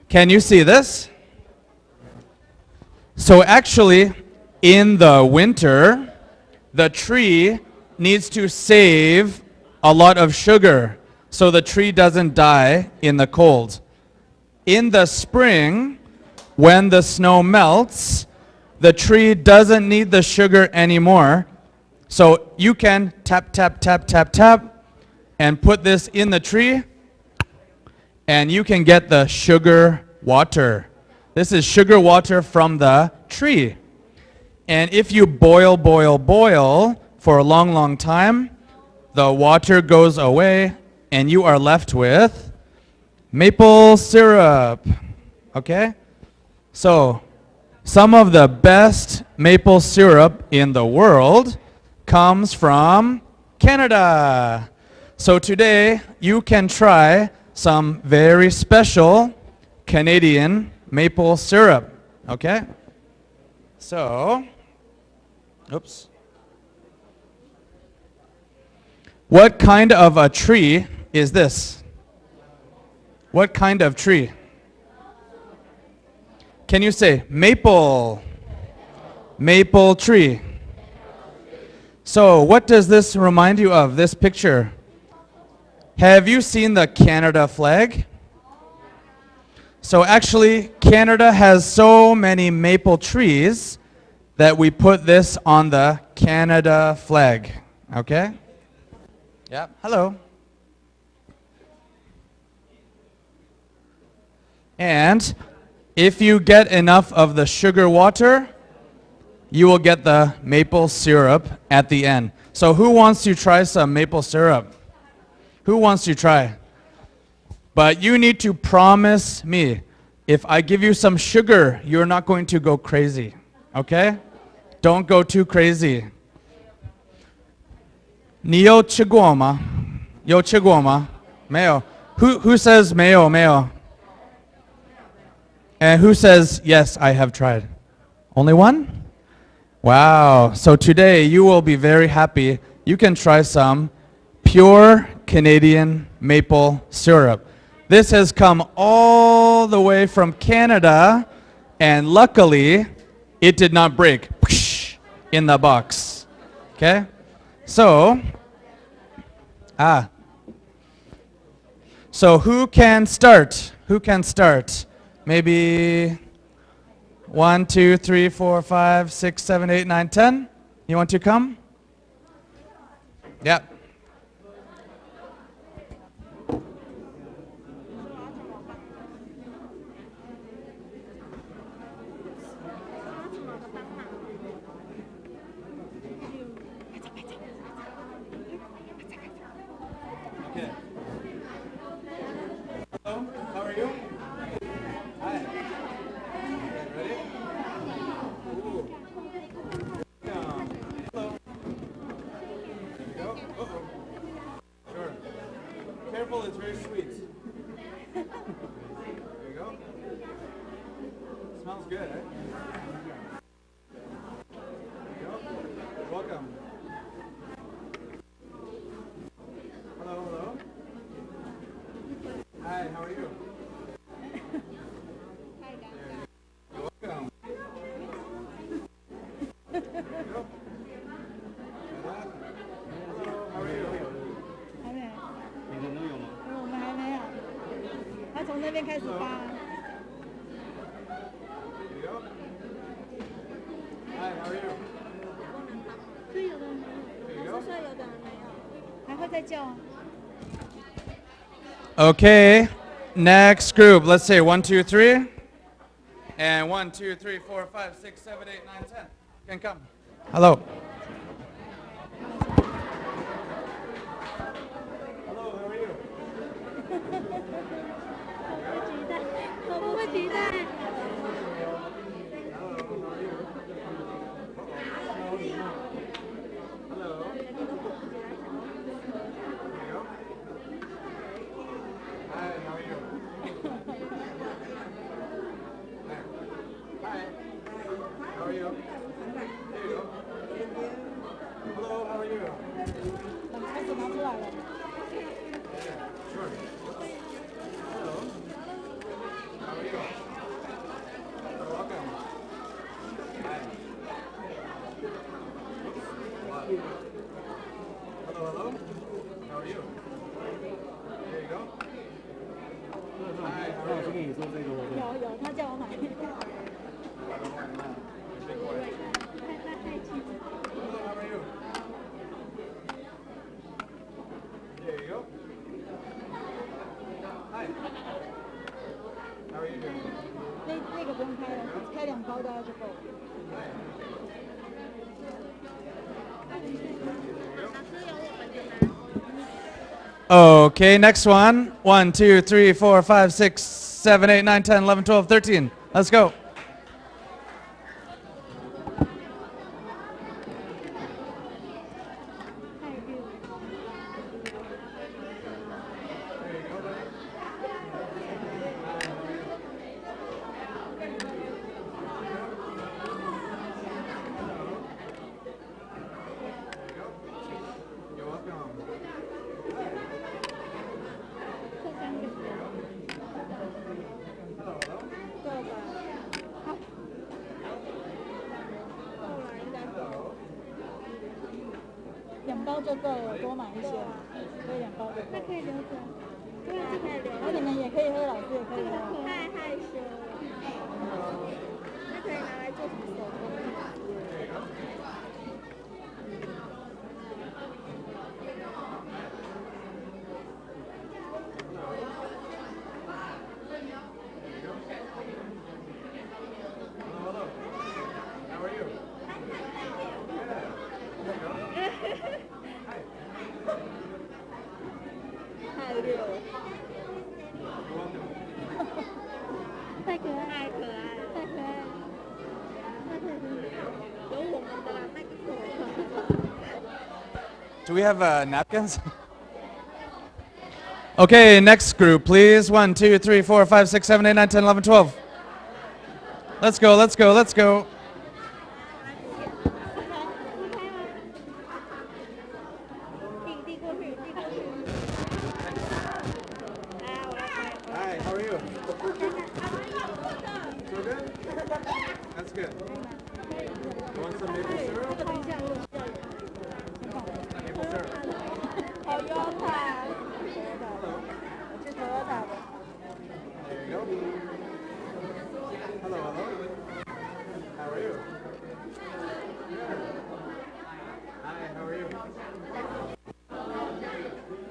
Can you see this? So actually, in the winter, the tree needs to save a lot of sugar so the tree doesn't die in the cold. In the spring, when the snow melts, the tree doesn't need the sugar anymore. So you can tap, tap, tap, tap, tap, and put this in the tree, and you can get the sugar water. This is sugar water from the tree. And if you boil, boil, boil for a long, long time, the water goes away, and you are left with maple syrup. Okay? So, some of the best maple syrup in the world comes from Canada. So today, you can try some very special Canadian maple syrup. Okay? So, oops. What kind of a tree is this? What kind of tree? Can you say maple? Maple tree. So what does this remind you of, this picture? Have you seen the Canada flag? So actually, Canada has so many maple trees that we put this on the Canada flag. Okay? Yeah, hello. And if you get enough of the sugar water, you will get the maple syrup at the end. So who wants to try some maple syrup? Who wants to try? But you need to promise me, if I give you some sugar, you're not going to go crazy. Okay? Don't go too crazy. 你有吃过吗？有吃过吗？没有。Who says 没有没有？ And who says, yes, I have tried? Only one? Wow. So today you will be very happy. You can try some pure Canadian maple syrup. This has come all the way from Canada, and luckily it did not break in the box. Okay? So who can start? Who can start? Maybe 1, 2, 3, 4, 5, 6, 7, 8, 9, 10. You want to come? Yeah. Okay. Hello, how are you? Hi. Okay, ready? Ooh. Down. Hello. There we go. Uh-oh. Sure. Careful, it's very sweet. There you go. Smells good, eh? There you go. Welcome. Hello, hello. Hi, how are you? You're welcome. There you go. Hello, how are you? 还没，你们都有吗？我们还没有。他从那边开始发。 There you go. Hi, how are you? 是有的没有，老师说有的没有，还会再叫。 Okay, next group. Let's say 1, 2, 3. And 1, 2, 3, 4, 5, 6, 7, 8, 9, 10. Can come. Hello. Hello, how are you? 我不会期待。 Hello, how are you? Hello. There you go. Hi, how are you? Hi. How are you? There you go. Hello, how are you? 开始拿出来了。 Sure. Hello. How are you? You're welcome. Hi. Hello, hello. How are you? There you go. Hi, how 那 are 我 you? 跟你说这个，我有，他叫我买。 Big boy. 太气了。 Hello, how are you? There you go. Hi. How are you doing? 那个不用开了，开2包的就够了。 Okay, next one. 1, 2, 3, 4, 5, 6, 7, 8, 9, 10, 11, 12, 13. Let's go. You're welcome. 够吧？ 2包就够了，多买一些，所以2包就够。那可以留着，对啊，可以留。那你们也可以喝，老师也可以喝。太害羞了。那可以拿来做什么手工？太溜了，太可爱，太可爱，太可爱了，有我们的啦，那个狗。Do we have napkins? Okay, next group, please. 1, 2, 3, 4, 5, 6, 7, 8, 9, 10, 11, 12. Let's go, let's go, let's go. Hi, how are you? So good? That's good. You want some maple syrup? Maple syrup. 好优塔，我去投塔吧。 There you go. Hello, hello. How are you? Good. Hi, how are you?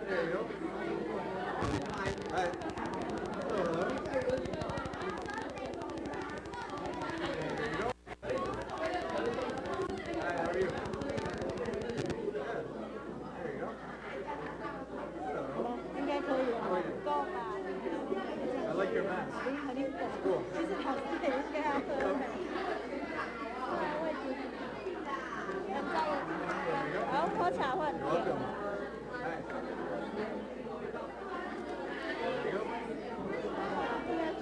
There you go. Hi. Hello, hello. There you go. Hi, how are you? Good. There you go. Hello. 应该可以了，够吧？ I like your mask. 很灵活。 Cool. 其实老师也应该要喝。位置。然后喝茶换。 You're welcome. Hi. There you go. Hello. You guys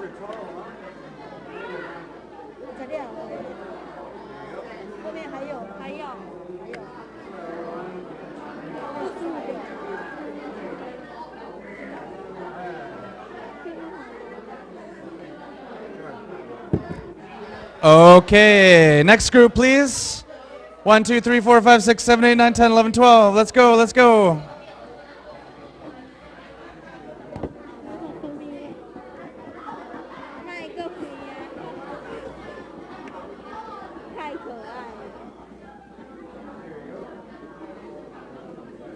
are tall, huh? 材料。后面还有。 Okay, next group, please. 1, 2, 3, 4, 5, 6, 7, 8, 9, 10, 11, 12. Let's go, let's go. 那一个皮呀，太可爱了。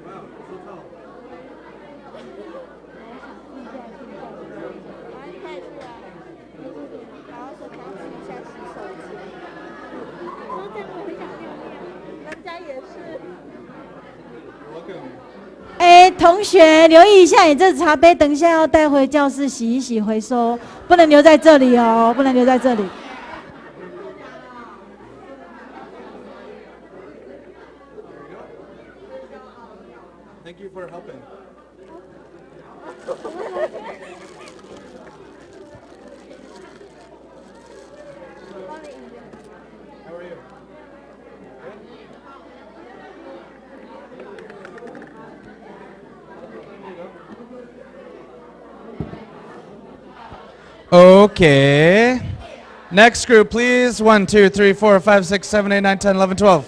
Wow, so tall. 然后说想洗一下洗手间。说这样我很想尿尿，人家也是。 Welcome. 哎，同学留意一下，你这茶杯等一下要带回教室洗一洗回收，不能留在这里哦，不能留在这里。 Thank you for helping. How are you? Good? Okay. Next group, please. 1, 2, 3, 4, 5, 6, 7, 8, 9, 10, 11, 12.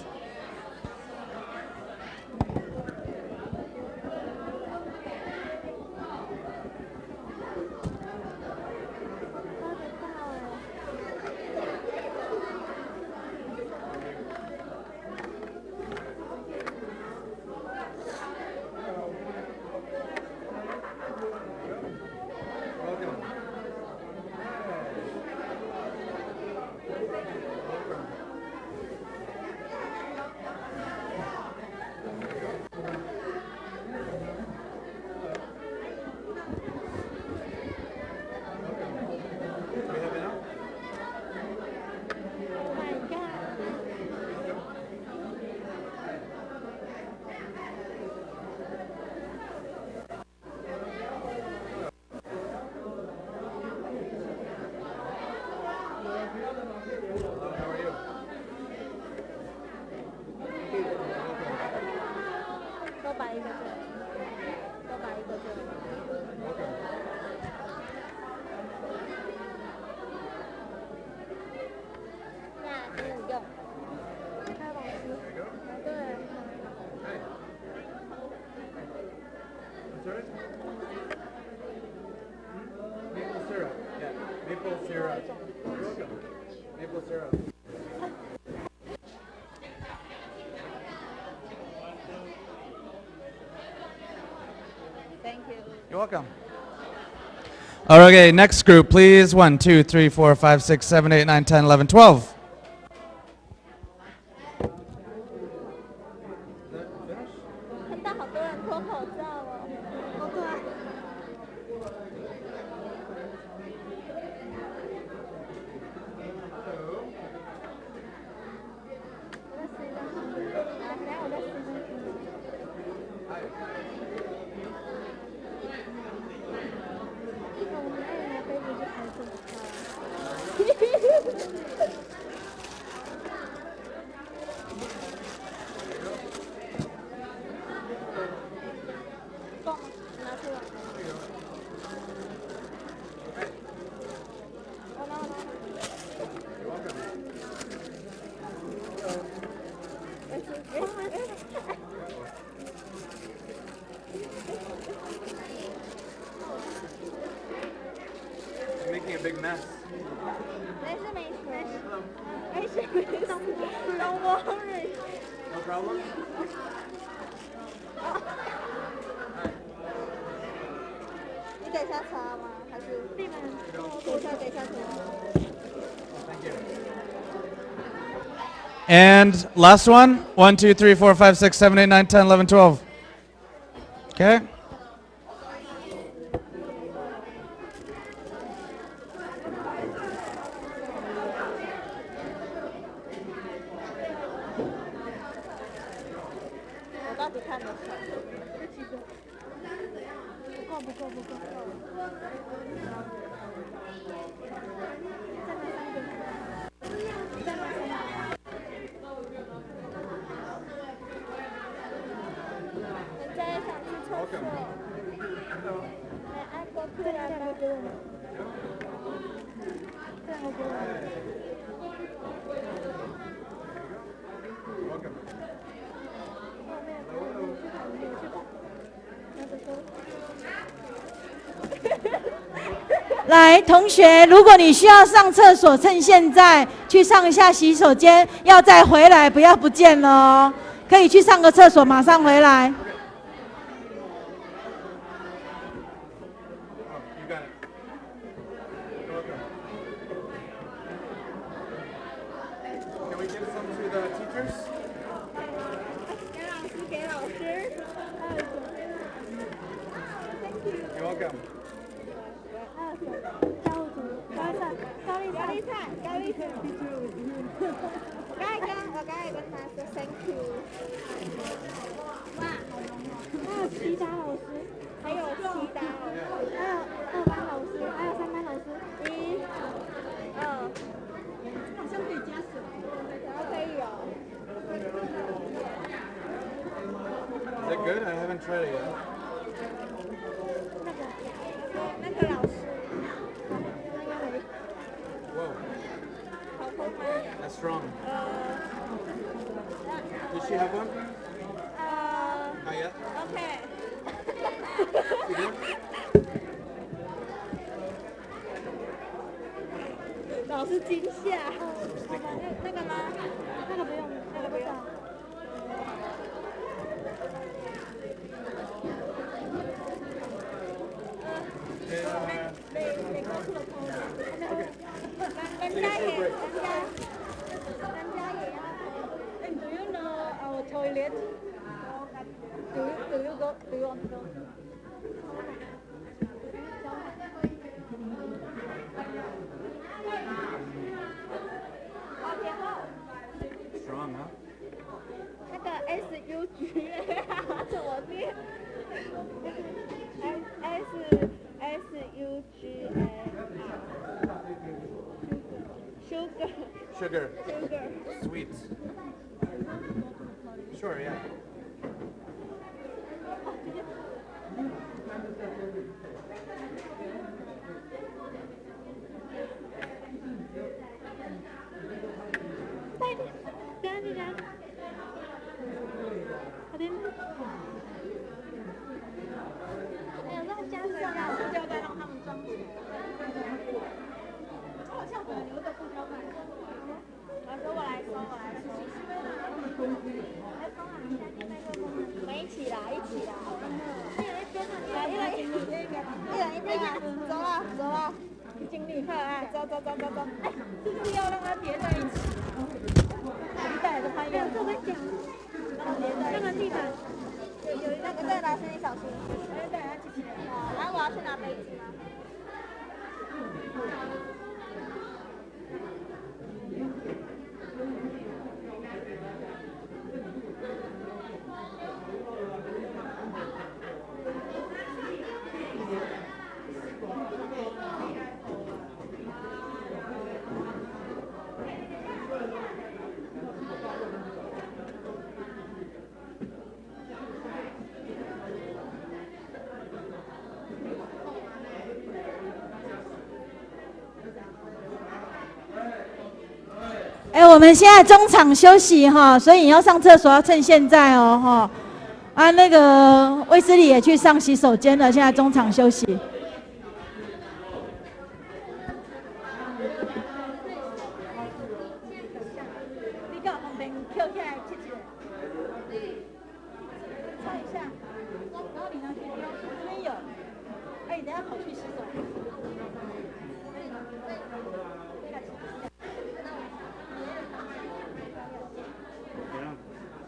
Thank you. You're welcome. Okay, next group, please. 1, 2, 3, 4, 5, 6, 7, 8, 9, 10, 11, 12. 看到好多人脱口罩哦，好可爱。Making a big mess. 没事没事没事没事，Don't worry。 No problem? 你等一下擦吗？还是你们等一下涂。 Thank you. And last one. 1, 2, 3, 4, 5, 6, 7, 8, 9, 10, 11, 12. Okay. 我到底看得出来？不够。再拿3个。人家也想去厕所。来，按过去来吧。这样给来，同学，如果你需要上厕所，趁现在去上一下洗手间，要再回来，不要不见了哦。可以去上个厕所，马上回来。 You got it. You're welcome. Can we give some to the teachers? 给老师。 You're welcome. 高丽菜。我刚才跟他说 thank you。哇，还有齐达老师，还有2班老师，还有3班老师。1、2，好像可以加水，然后可以有。Is it good? I haven't tried it yet. 那个老师， Whoa, 好喝吗？ that's strong. Does she have one? Not yet. OK。 You do? 老师惊吓。那个吗？那个不用，那个不用。美国出了头，人家也要。Do you know our toilet? Do you go? Do you want to go? Strong, huh? 那个 SUG 怎么念？Sugar. Sweet. Sure, yeah. 啊，走走走走走，是不是要让它叠在一起？地板还是攀岩？这边讲，那个地板有那个在老师你小心，对，要记起来。然后我要去拿杯子吗？我们现在中场休息哈，所以你要上厕所要趁现在哦哈。啊，那个卫斯理也去上洗手间了，现在中场休息。你到旁边跳起来切切，擦一下，然后你拿去丢，我这边有。哎，你等下跑去洗手。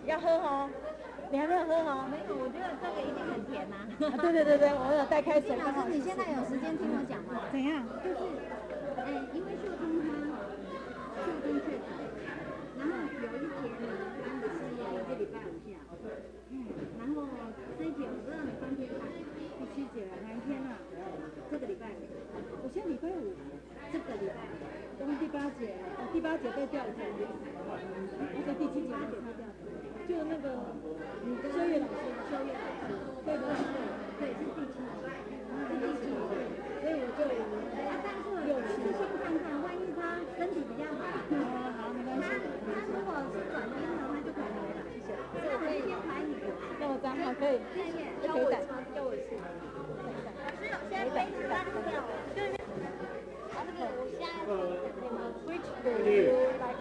要喝哦，你还没有喝哦？没有，我觉得这个一定很甜呐。对对对对，我有带开水。老师，你现在有时间听我讲吗？怎样？就是，因为秀东确诊，然后有一节呢，他们是1个礼拜5下，然后这一节我不知道你分别看，第7节了，哪一天啊？这个礼拜，我现在礼拜5，这个礼拜，我们第8节，第8节被调整，而且第7节被调整。就那个修月老师，对对对，是第7节，是第7节，所以我就但是我是先看看，万一他身体比较好，好，没关系。他如果是转阴的话就可以来了，谢谢。那我们先排你的，那我张好可以，谢谢，要我吃。老师有些杯子拉掉了，对面。啊，这个我现在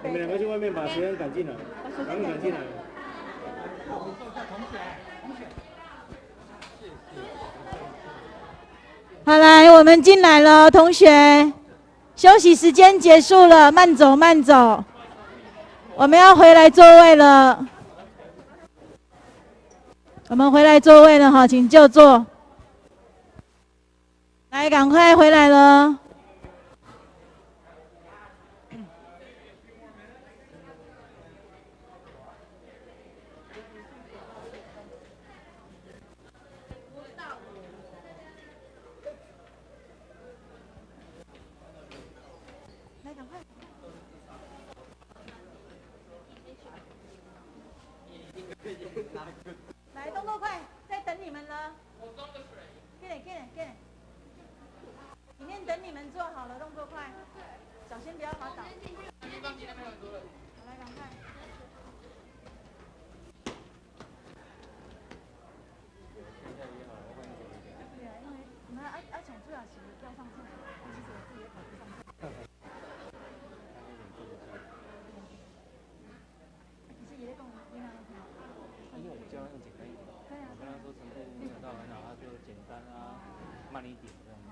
你们2个去外面把别人赶进来，赶紧赶进来。好，来，我们进来了，同学，休息时间结束了，慢走慢走，我们要回来座位了。我们回来座位了哈，请就坐。来，赶快回来了。来，动作快，在等你们了。给你，里面等你们做好了，动作快，小心不要滑倒。好，来，赶快。对啊，因为我们想最好是要上厕所，其实我自己也跑去上厕所。其实也在跟我们一样的挺好。因为我教他用简单一点，我跟他说程度没有到很好，他就简单啊，慢一点这样子。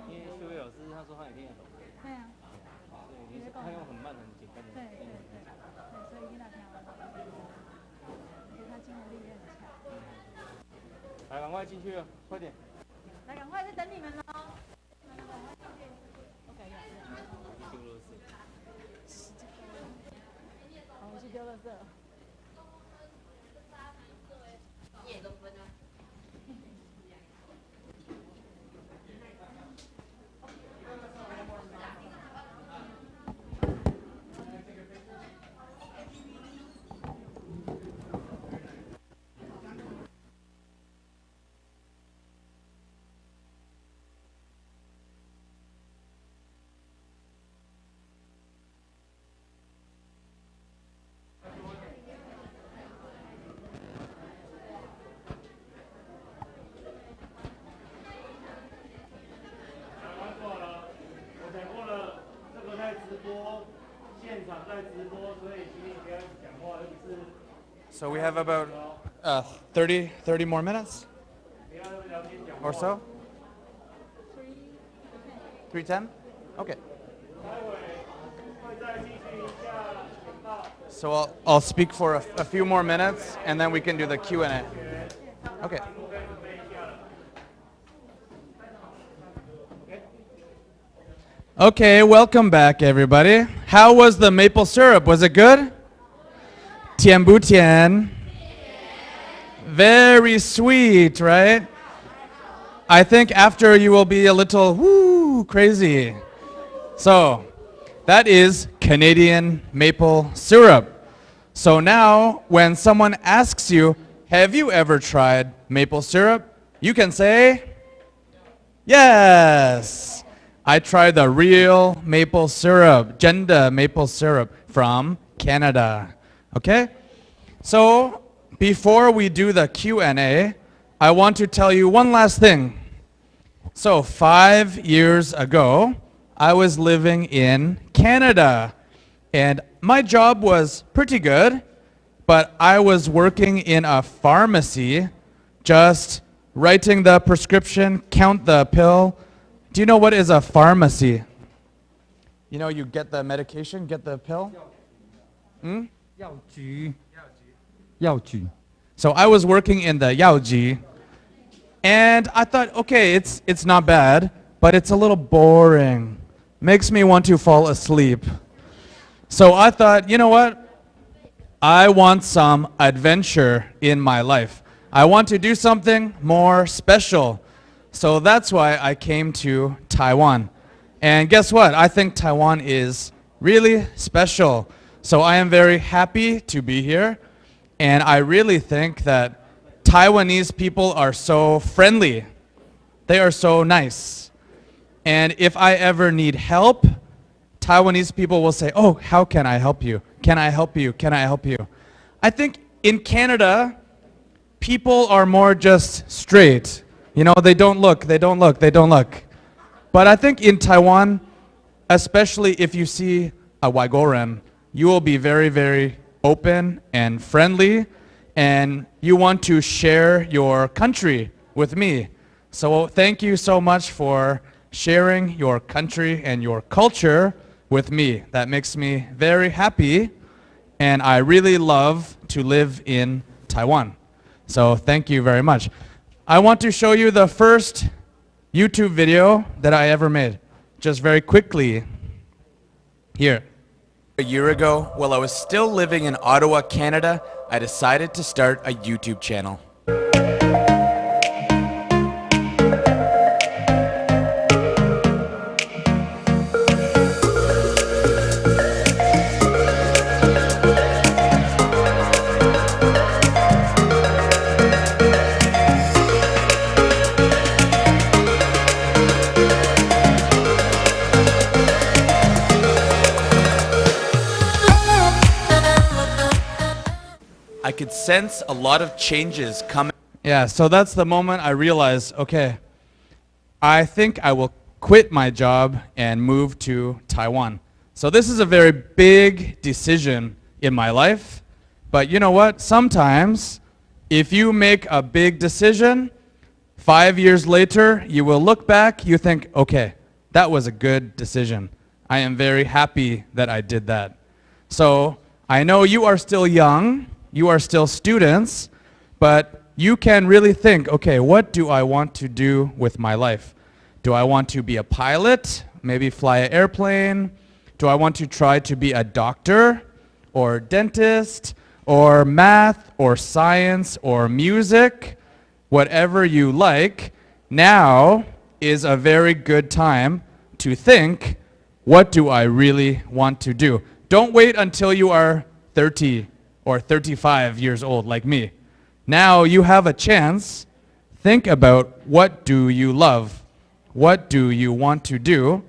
因为修月老师他说他也听得懂。对啊。对，他用很慢很简单的。对，所以听到挺好的。而且他亲和力也很强。来，赶快进去了，快点。来，赶快在等你们喽。丢垃圾。好，我去丢垃圾了。So we have about 30 more minutes or so. 3, 3:10? Okay. So I'll speak for a few more minutes, and then we can do the Q&A. Okay. Okay, welcome back, everybody. How was the maple syrup? Was it good? Tian bu tian? Very sweet, right? I think after you will be a little woo crazy. So that is Canadian maple syrup. So now when someone asks you, have you ever tried maple syrup? You can say, yes. I tried the real maple syrup, Genda maple syrup from Canada. Okay? So before we do the Q&A, I want to tell you one last thing. So 5 years ago, I was living in Canada, and my job was pretty good, but I was working in a pharmacy, just writing the prescription, count the pill. Do you know what is a pharmacy? You know, you get the medication, get the pill? 药局. So I was working in the 药局, and I thought, okay, it's not bad, but it's a little boring. Makes me want to fall asleep. So I thought, you know what? I want some adventure in my life. I want to do something more special. So that's why I came to Taiwan. And guess what? I think Taiwan is really special. So I am very happy to be here. And I really think that Taiwanese people are so friendly. They are so nice. And if I ever need help, Taiwanese people will say, oh, how can I help you? Can I help you? Can I help you? I think in Canada, people are more just straight. You know, they don't look. But I think in Taiwan, especially if you see a Waigoran, you will be very, very open and friendly, and you want to share your country with me. So thank you so much for sharing your country and your culture with me. That makes me very happy, and I really love to live in Taiwan. So thank you very much. I want to show you the first YouTube video that I ever made, just very quickly. Here. A year ago, while I was still living in Ottawa, Canada, I decided to start a YouTube channel. I could sense a lot of changes coming. Yeah, so that's the moment I realized, okay, I think I will quit my job and move to Taiwan. So this is a very big decision in my life. But you know what? Sometimes if you make a big decision, 5 years later, you will look back, you think, okay, that was a good decision. I am very happy that I did that. So I know you are still young. You are still students, but you can really think, okay, what do I want to do with my life? Do I want to be a pilot, maybe fly an airplane? Do I want to try to be a doctor or dentist or math or science or music? Whatever you like, now is a very good time to think, what do I really want to do? Don't wait until you are 30 or 35 years old like me. Now you have a chance. Think about, what do you love? What do you want to do?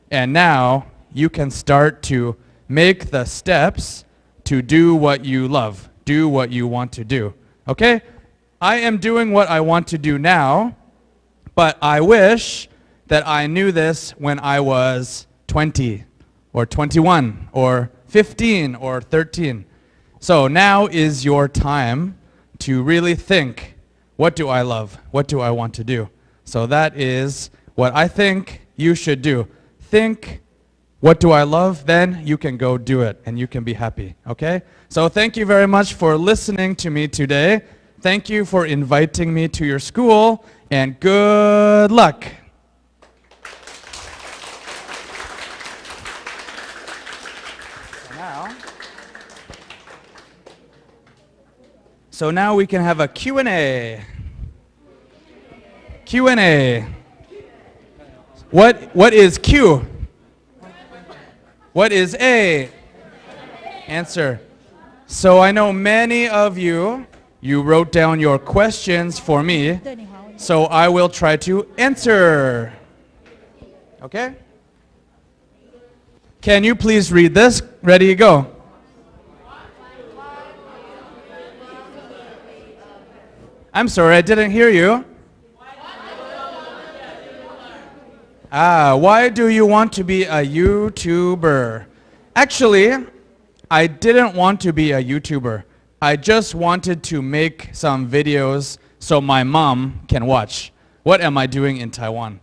And now you can start to make the steps to do what you love, do what you want to do. Okay? I am doing what I want to do now, but I wish that I knew this when I was 20 or 21 or 15 or 13. So now is your time to really think, what do I love? What do I want to do? So that is what I think you should do. think, what do I love? Then you can go do it and you can be happy, okay? So thank you very much for listening to me today. Thank you for inviting me to your school, and good luck. So now we can have a Q&A. Q&A. What is Q? What is A? Answer. So I know many of you wrote down your questions for me, so I will try to answer. Okay? Can you please read this? Ready, go. I'm sorry, I didn't hear you. Why do you want to be a YouTuber? Actually, I didn't want to be a YouTuber. I just wanted to make some videos so my mom can watch. What am I doing in Taiwan?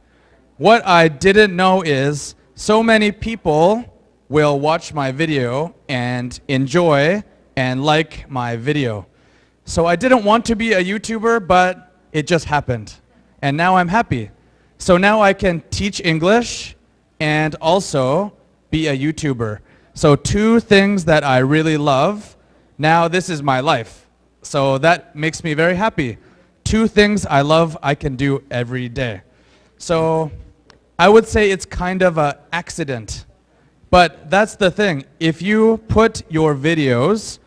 What I didn't know is so many people will watch my video and enjoy and like my video. So I didn't want to be a YouTuber, but it just happened. And now I'm happy. So now I can teach English and also be a YouTuber. So two things that I really love. Now this is my life. So that makes me very happy. Two things I love I can do every day. So I would say it's kind of an accident. But that's the thing. If you put your videos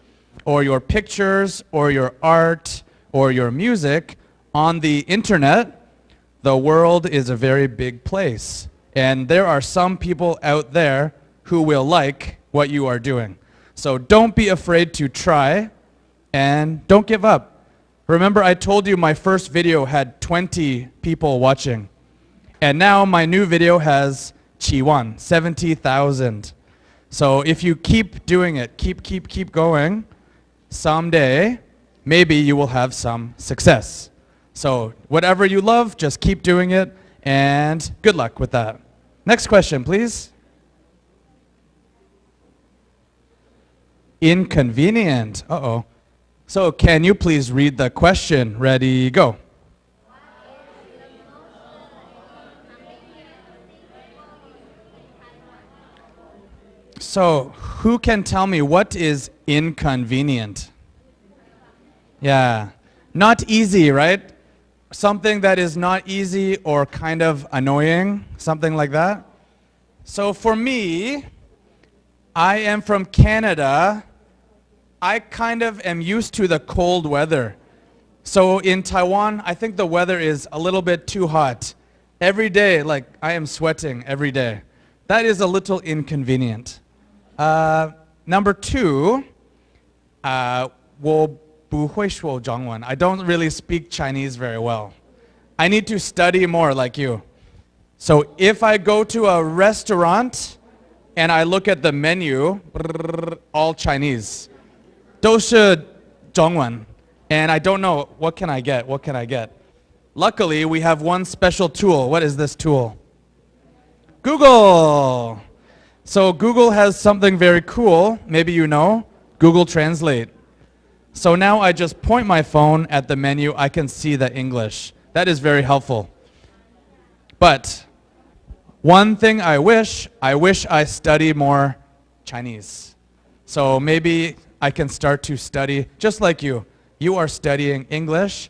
or your pictures or your art or your music on the internet, the world is a very big place. And there are some people out there who will like what you are doing. So don't be afraid to try and don't give up. Remember, I told you my first video had 20 people watching. And now my new video has 70,000. So if you keep doing it, keep going, someday, maybe you will have some success. So whatever you love, just keep doing it, and good luck with that. Next question, please. Inconvenient. Uh-oh. So can you please read the question? Ready, go. So who can tell me what is inconvenient? Yeah, not easy, right? Something that is not easy or kind of annoying, something like that. So for me, I am from Canada. I kind of am used to the cold weather. So in Taiwan, I think the weather is a little bit too hot. Every day, like I am sweating every day. That is a little inconvenient. Number two, 我不会说中文. I don't really speak Chinese very well. I need to study more like you. So if I go to a restaurant and I look at the menu, all Chinese, 都是中文. And I don't know, what can I get? What can I get? Luckily, we have one special tool. What is this tool? Google. So Google has something very cool. Maybe you know, Google Translate. So now I just point my phone at the menu. I can see the English. That is very helpful. But one thing I wish I study more Chinese. So maybe I can start to study just like you. You are studying English.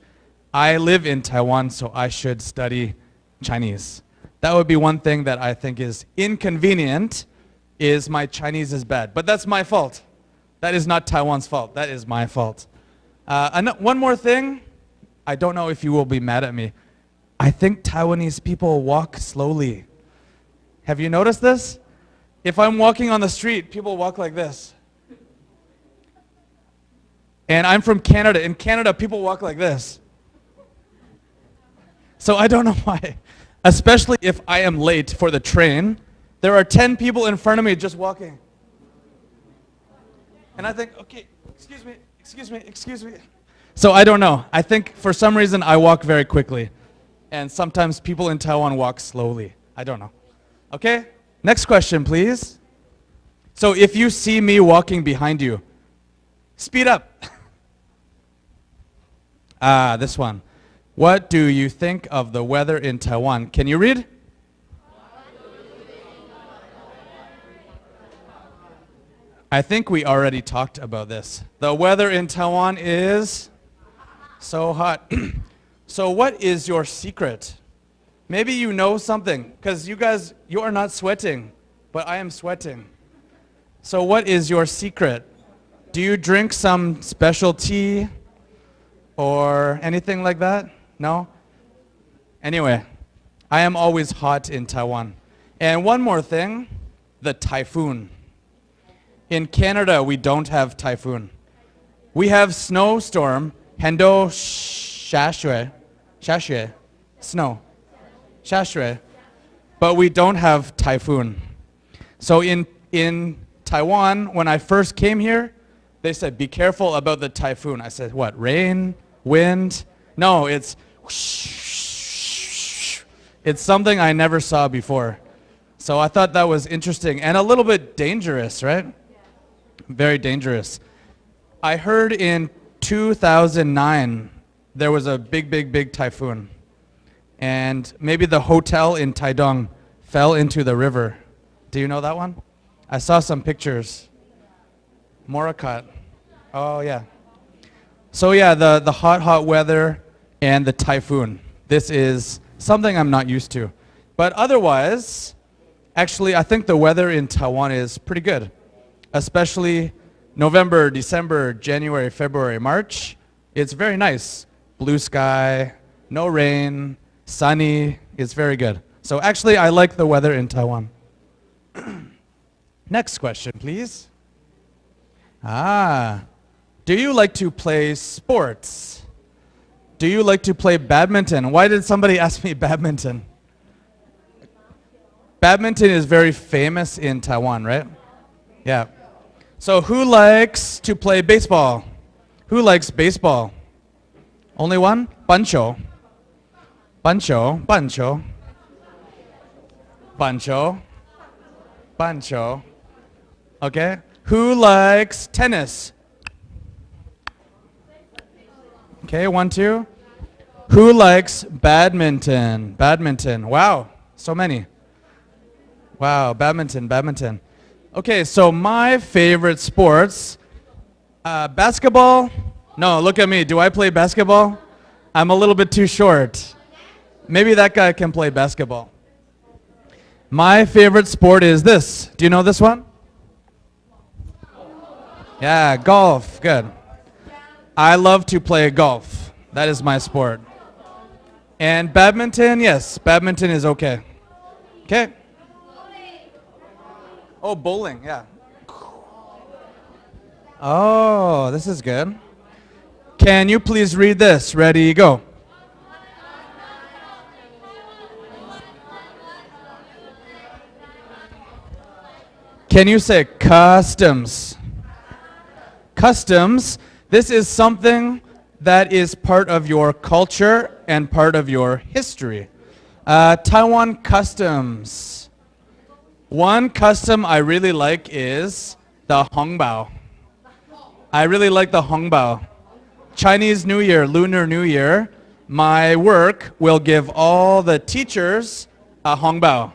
I live in Taiwan, so I should study Chinese. That would be one thing that I think is inconvenient, is my Chinese is bad. But that's my fault. That is not Taiwan's fault. That is my fault. One more thing. I don't know if you will be mad at me. I think Taiwanese people walk slowly. Have you noticed this? If I'm walking on the street, people walk like this. And I'm from Canada. In Canada, people walk like this. So I don't know why. Especially if I am late for the train, there are 10 people in front of me just walking. And I think, okay, excuse me. So I don't know. I think for some reason I walk very quickly. And sometimes people in Taiwan walk slowly. I don't know. Okay? Next question, please. So if you see me walking behind you, speed up. This one. What do you think of the weather in Taiwan? Can you read? I think we already talked about this. The weather in Taiwan is so hot. So what is your secret? Maybe you know something, because you are not sweating, but I am sweating. So what is your secret? Do you drink some special tea or anything like that? No? Anyway, I am always hot in Taiwan. And one more thing, the typhoon. In Canada, we don't have typhoon. We have snowstorm, hendo shashui, snow, shashui, but we don't have typhoon. So in Taiwan, when I first came here, they said, be careful about the typhoon. I said, what, rain, wind? No, it's something I never saw before. So I thought that was interesting and a little bit dangerous, right? Very dangerous. I heard in 2009, there was a big typhoon. And maybe the hotel in Taidong fell into the river. Do you know that one? I saw some pictures. Morakat. Oh, yeah. So yeah, the hot weather and the typhoon. This is something I'm not used to. But otherwise, actually, I think the weather in Taiwan is pretty good. Especially November, December, January, February, March. It's very nice. Blue sky, no rain, sunny. It's very good. So actually, I like the weather in Taiwan. Next question, please. Do you like to play sports? Do you like to play badminton? Why did somebody ask me badminton? Badminton is very famous in Taiwan, right? Yeah. So who likes to play baseball? Who likes baseball? Only one? Bancho. Bancho. Bancho. Bancho. Bancho. Okay. Who likes tennis? Okay, 1, 2. Who likes badminton? Badminton. Wow, so many. Wow, badminton. Okay, so my favorite sports, basketball. No, look at me. Do I play basketball? I'm a little bit too short. Maybe that guy can play basketball. My favorite sport is this. Do you know this one? Yeah, golf. Good. I love to play golf. That is my sport. And badminton, yes, badminton is okay. Okay. Oh, bowling, yeah. Oh, this is good. Can you please read this? Ready, go. Can you say customs? Customs, this is something that is part of your culture and part of your history. Taiwan customs. One custom I really like is the hongbao. I really like the hongbao. Chinese New Year, Lunar New Year, my work will give all the teachers a hongbao.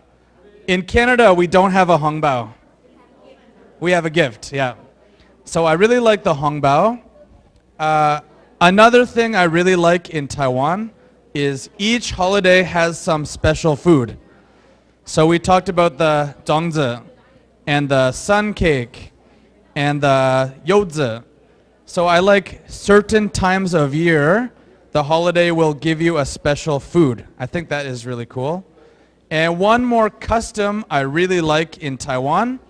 In Canada, we don't have a hongbao. We have a gift, yeah. So I really like the hongbao. Another thing I really like in Taiwan is each holiday has some special food. So we talked about the zongzi and the sun cake and the youzi. So I like certain times of year, the holiday will give you a special food. I think that is really cool. And one more custom I really like in Taiwan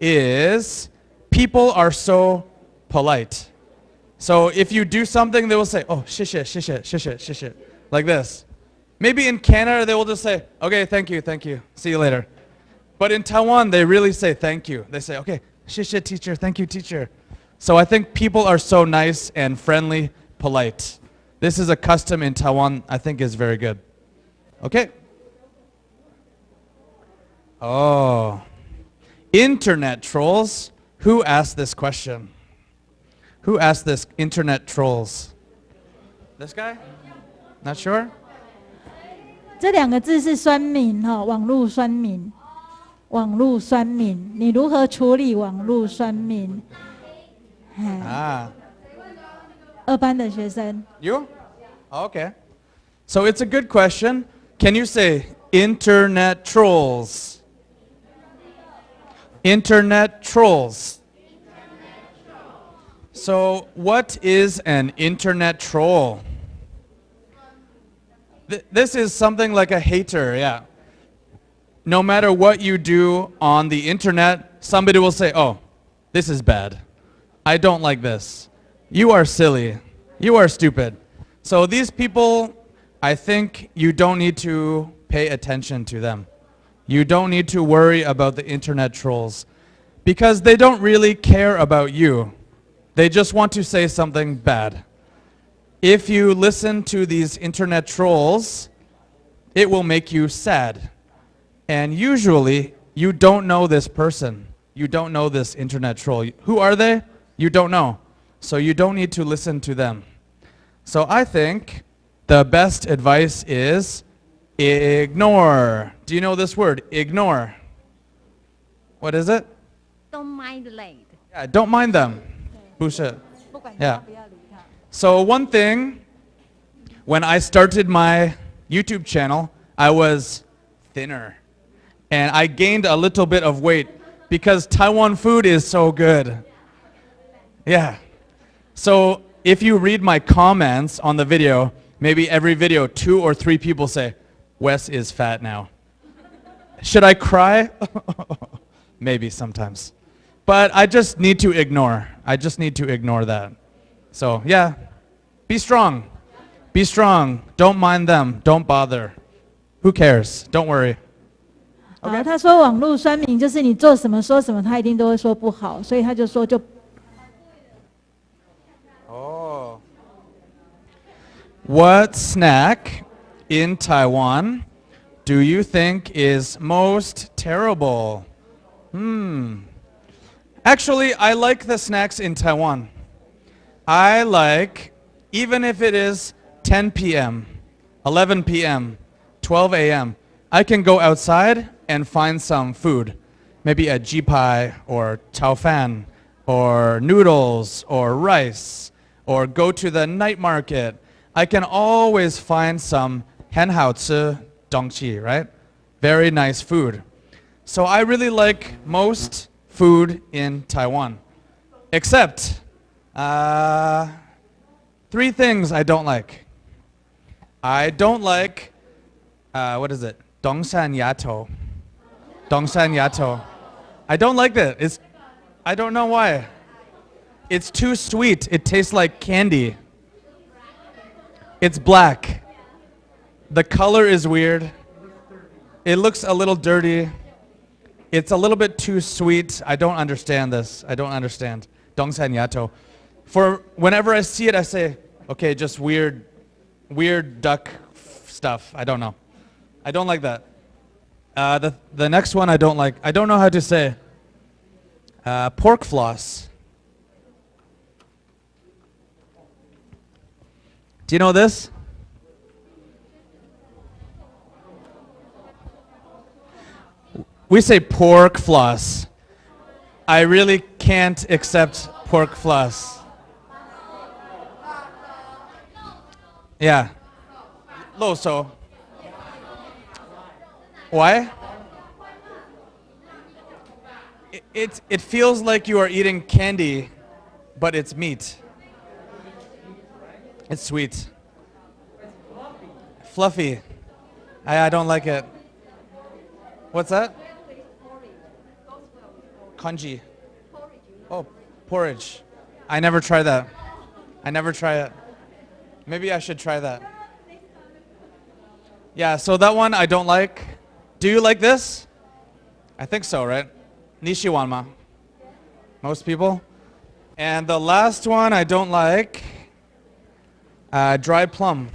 is people are so polite. So if you do something, they will say, oh, 谢谢, 谢谢, 谢谢, 谢谢, like this. Maybe in Canada, they will just say, okay, thank you, see you later. But in Taiwan, they really say thank you. They say, okay, 谢谢 teacher, thank you teacher. So I think people are so nice and friendly, polite. This is a custom in Taiwan I think is very good. Okay. Oh. Internet trolls. Who asked this question? Who asked this? Internet trolls. This guy? Not sure? 这两个字是酸民哈，网络酸民，网络酸民，你如何处理网络酸民？Ah. 二班的学生， You? Okay. So it's a good question. Can you say internet trolls? Internet trolls. So what is an internet troll? This is something like a hater, yeah. No matter what you do on the internet, somebody will say, oh, this is bad. I don't like this. You are silly. You are stupid. So these people, I think you don't need to pay attention to them. You don't need to worry about the internet trolls because they don't really care about you. They just want to say something bad. If you listen to these internet trolls, it will make you sad. And usually, you don't know this person. You don't know this internet troll. Who are they? You don't know. So you don't need to listen to them. So I think the best advice is ignore. Do you know this word? Ignore. What is it? Don't mind late. Yeah, don't mind them. 不是. 不管 Yeah. 他，不要理他。 So one thing, when I started my YouTube channel, I was thinner. And I gained a little bit of weight because Taiwan food is so good. Yeah. So if you read my comments on the video, maybe every video 2 or 3 people say, Wes is fat now. Should I cry? Maybe sometimes. But I just need to ignore. I just need to ignore that. So yeah, be strong. Be strong. Don't mind them. Don't bother. Who cares? Don't worry. 好，他说网络酸民就是你做什么说什么，他一定都会说不好，所以他就说就 Oh. What snack in Taiwan do you think is most terrible? Actually, I like the snacks in Taiwan. I like, even if it is 10 p.m., 11 p.m., 12 a.m., I can go outside and find some food. Maybe a jipai or chao fan or noodles or rice or go to the night market. I can always find some 很好吃东西, right? Very nice food. So I really like most food in Taiwan, except 3 things I don't like. I don't like, what is it? Dongshan yato. Dongshan yato. I don't like that. I don't know why. It's too sweet. It tastes like candy. It's black. The color is weird. It looks a little dirty. It's a little bit too sweet. I don't understand this. I don't understand. Dongshan yato. For whenever I see it, I say, okay, just weird duck stuff. I don't know. I don't like that. The next one I don't like. I don't know how to say. Pork floss. Do you know this? We say pork floss. I really can't accept pork floss. Yeah. Loso. Why? It feels like you are eating candy, but it's meat. It's sweet. Fluffy. I don't like it. What's that? Kanji. Oh, porridge. I never try that. I never try it. Maybe I should try that. Yeah, so that one I don't like. Do you like this? I think so, right? Nishiwanma. Most people. And the last one I don't like, dried plum.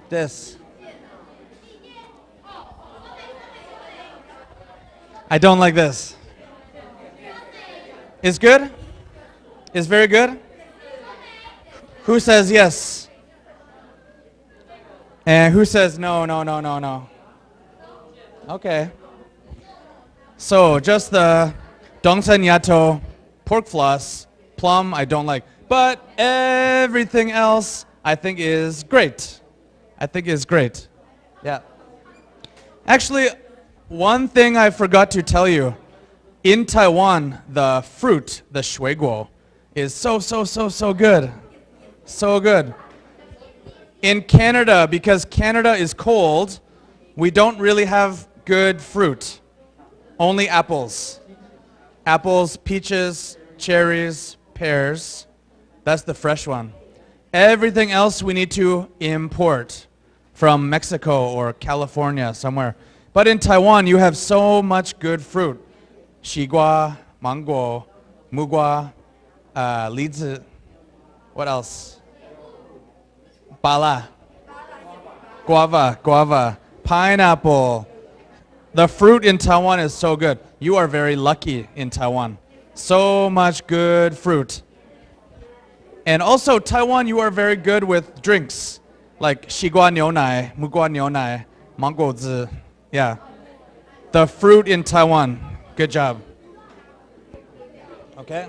This. I don't like this. Is good? Is very good? Who says yes? And who says no, no, no, no, no? Okay. So just the dongsan yato, pork floss, plum I don't like. But everything else I think is great. I think is great. Yeah. Actually, one thing I forgot to tell you. In Taiwan, the fruit, the 水果, is so good. So good. In Canada, because Canada is cold, we don't really have good fruit. Only apples. Apples, peaches, cherries, pears. That's the fresh one. Everything else we need to import from Mexico or California, somewhere. But in Taiwan, you have so much good fruit. 西瓜, mango, 木瓜, 梨子. What else? Bala. Guava, pineapple. The fruit in Taiwan is so good. You are very lucky in Taiwan. So much good fruit. And also Taiwan, you are very good with drinks. Like 西瓜牛奶, 木瓜牛奶, mango zi. Yeah. The fruit in Taiwan. Good job. Okay.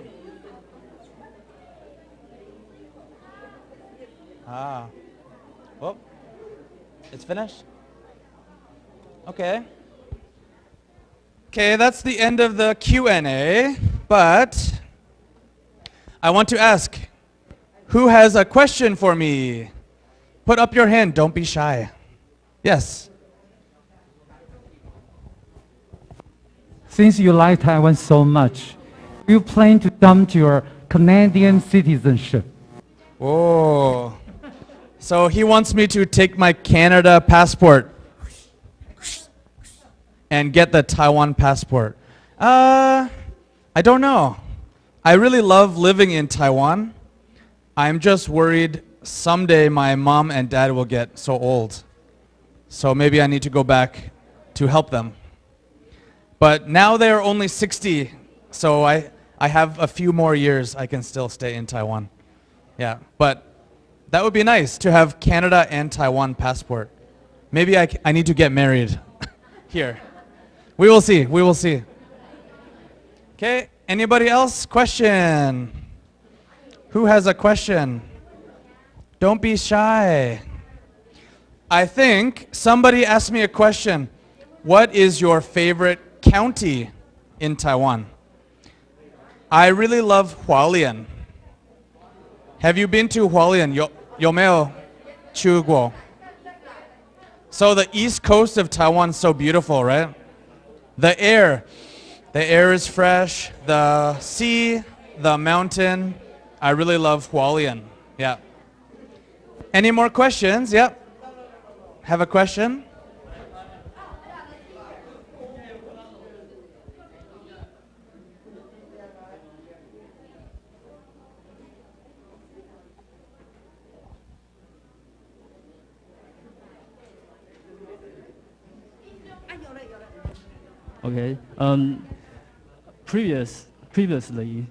Oh, it's finished? Okay. Okay, that's the end of the Q&A, but I want to ask, who has a question for me? Put up your hand, don't be shy. Yes. Since you like Taiwan so much, you plan to dump your Canadian citizenship. Oh. So he wants me to take my Canada passport and get the Taiwan passport. I don't know. I really love living in Taiwan. I'm just worried someday my mom and dad will get so old. So maybe I need to go back to help them. But now they're only 60, so I have a few more years I can still stay in Taiwan. Yeah, but that would be nice to have Canada and Taiwan passport. Maybe I need to get married here. We will see, we will see. Okay, anybody else? Question? Who has a question? Don't be shy. I think somebody asked me a question. What is your favorite county in Taiwan? I really love Hualien. Have you been to Hualien? 有没有去过? So the east coast of Taiwan is so beautiful, right? The air is fresh. The sea, the mountain. I really love Hualien. Yeah. Any more questions? Yep. Have a question? Okay. Previously,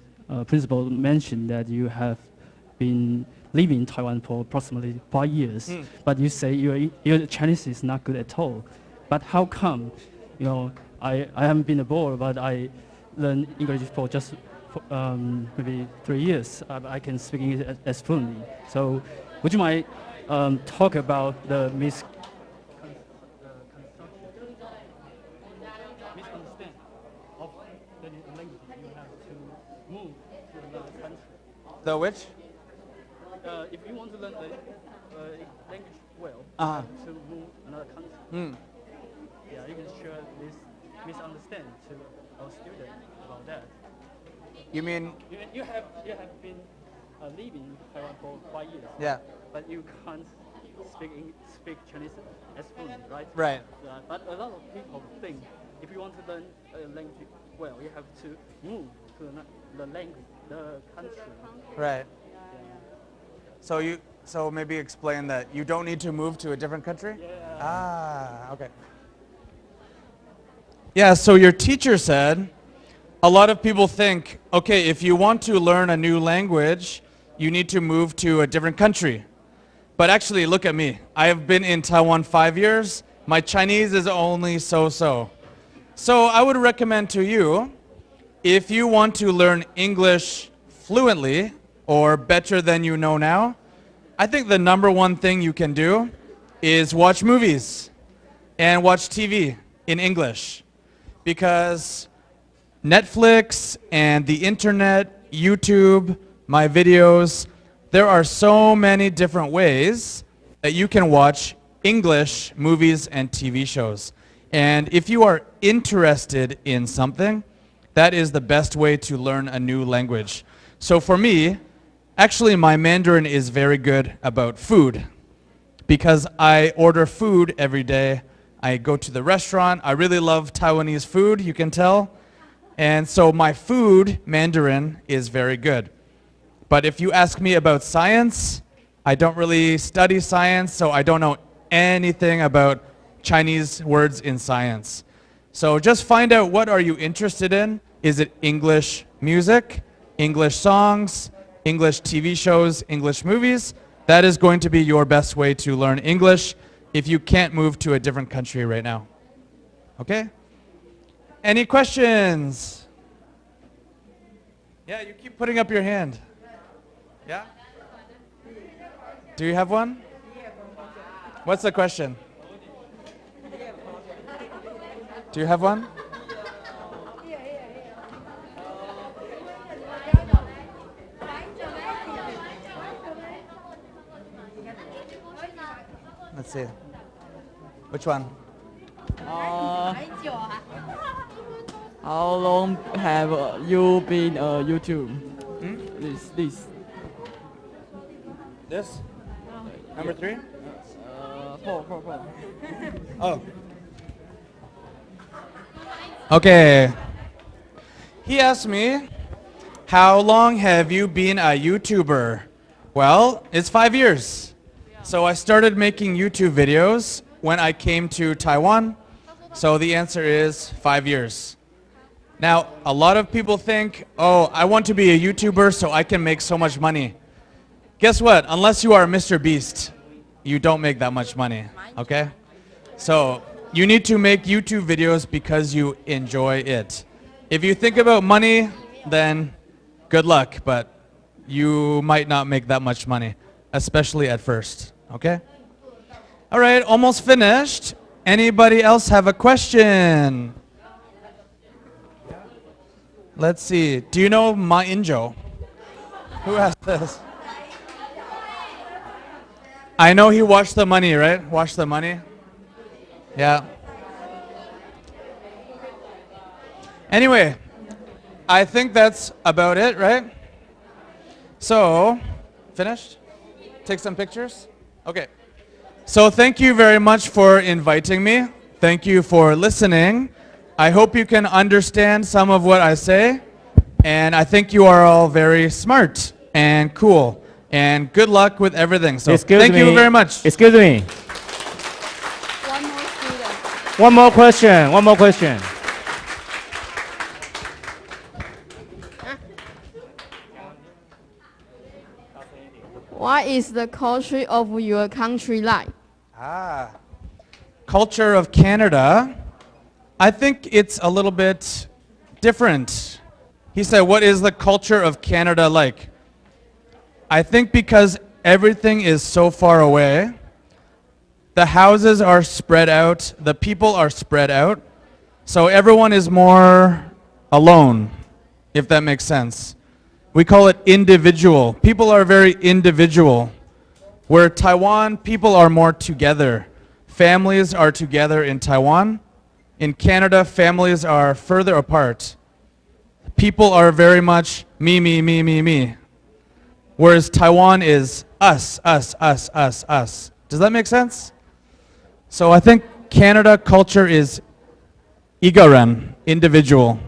Principal mentioned that you have been living in Taiwan for approximately 5 years, but you say your Chinese is not good at all. But how come? You know, I haven't been abroad, but I learned English for just maybe 3 years. I can speak English as fluently. So, would you mind talk about the misunderstanding of the language you have to move to another country? The which? If you want to learn a language well, to move another country, yeah, you can share this misunderstanding to our students about that. You mean? You have been living in Taiwan for 5 years. Yeah. But you can't speak Chinese as fluent, right? Right. But a lot of people think if you want to learn a language well, you have to move to the country. Right. So maybe explain that you don't need to move to a different country? Yeah. Ah, okay. Yeah, so your teacher said, a lot of people think, okay, if you want to learn a new language, you need to move to a different country. But actually, look at me. I have been in Taiwan 5 years. My Chinese is only so-so. So I would recommend to you, if you want to learn English fluently or better than you know now, I think the number one thing you can do is watch movies and watch TV in English. Because Netflix and the internet, YouTube, my videos, there are so many different ways that you can watch English movies and TV shows. And if you are interested in something, that is the best way to learn a new language. So for me, actually my Mandarin is very good about food because I order food every day. I go to the restaurant. I really love Taiwanese food, you can tell. And so my food Mandarin is very good. But if you ask me about science, I don't really study science, so I don't know anything about Chinese words in science. So just find out what are you interested in. Is it English music, English songs, English TV shows, English movies? That is going to be your best way to learn English if you can't move to a different country right now. Okay? Any questions? Yeah, you keep putting up your hand. Yeah? Do you have one? What's the question? Do you have one? Let's see. Which one? How long have you been YouTube? This. This? Number 3? Four. Oh. Okay. He asked me, how long have you been a YouTuber? Well, it's 5 years. So I started making YouTube videos when I came to Taiwan. So the answer is 5 years. Now, a lot of people think, oh, I want to be a YouTuber so I can make so much money. Guess what? Unless you are Mr. Beast, you don't make that much money, okay? So you need to make YouTube videos because you enjoy it. If you think about money, then good luck, but you might not make that much money, especially at first, okay? All right, almost finished. Anybody else have a question? Let's see. Do you know Ma Injo? Who has this? I know he watched the money, right? Watched the money? Yeah. Anyway, I think that's about it, right? So, finished? Take some pictures? Okay. So thank you very much for inviting me. Thank you for listening. I hope you can understand some of what I say. And I think you are all very smart and cool. And good luck with everything. So thank you very much. Excuse me. One more student. One more question. What is the culture of your country like? Culture of Canada. I think it's a little bit different. He said, what is the culture of Canada like? I think because everything is so far away, the houses are spread out, the people are spread out, so everyone is more alone, if that makes sense. We call it individual. People are very individual. Where Taiwan, people are more together. Families are together in Taiwan. In Canada, families are further apart. People are very much me. Whereas Taiwan is us. Does that make sense? So I think Canada culture is igaran, individual,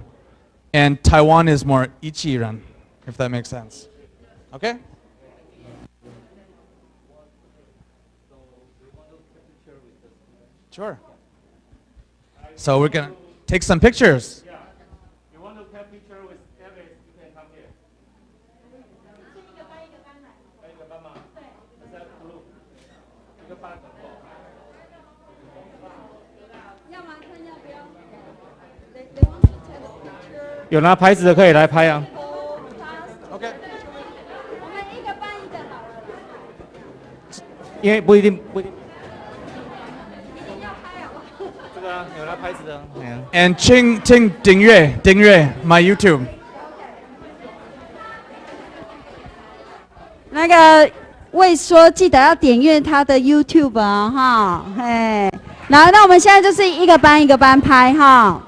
and Taiwan is more ichiran, if that makes sense. Okay? Sure. So we're gonna take some pictures. Yeah. You want to take picture with David? You can come here. 一个班吗？在blue，一个班很够。要吗？看要不要？They want to take a picture. 有拿牌子的可以来拍啊。Okay. 我们一个班一个好了。因为不一定。一定要拍好不好？这个啊，有拿牌子的。And Ching Ding Yue, my YouTube. 那个魏说记得要点阅他的 YouTube 啊，哈，嘿，然后那我们现在就是一个班一个班拍哈。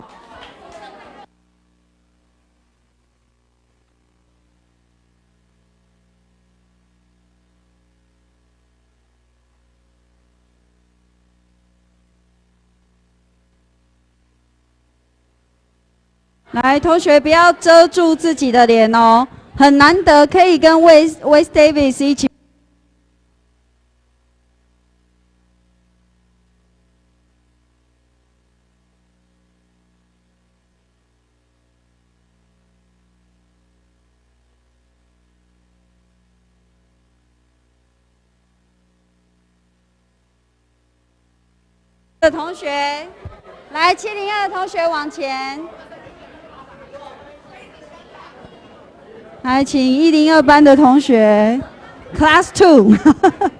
来，同学不要遮住自己的脸哦，很难得可以跟 Wes Davies 一起。的同学，来702的同学往前。来，请102班的同学 ，Class 2。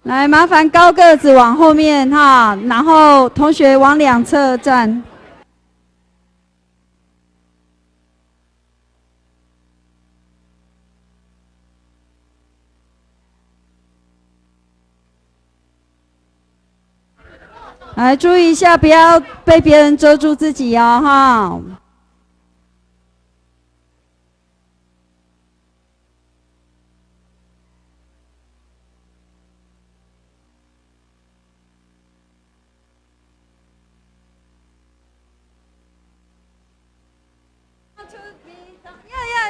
来，麻烦高个子往后面哈，然后同学往两侧站。来，注意一下，不要被别人遮住自己哦，哈。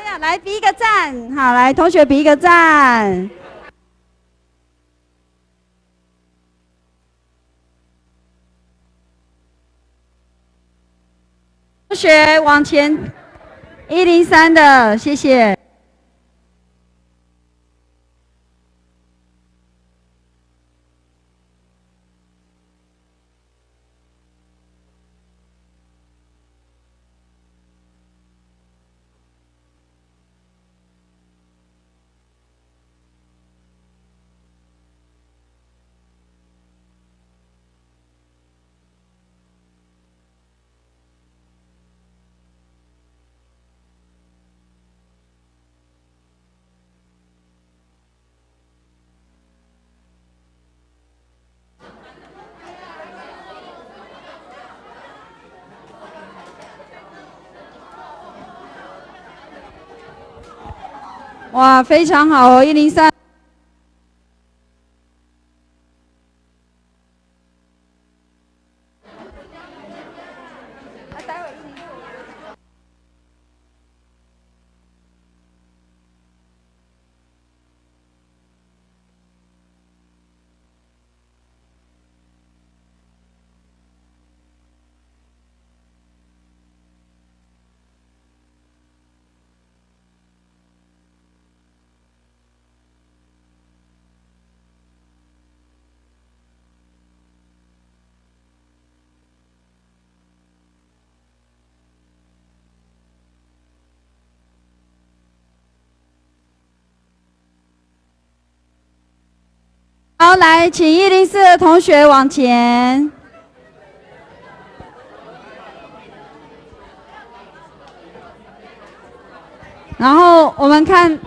要，来比一个赞，好，来，同学比一个赞。同学往前，103的，谢谢。哇，非常好哦，103。好，来，请104的同学往前。然后我们看。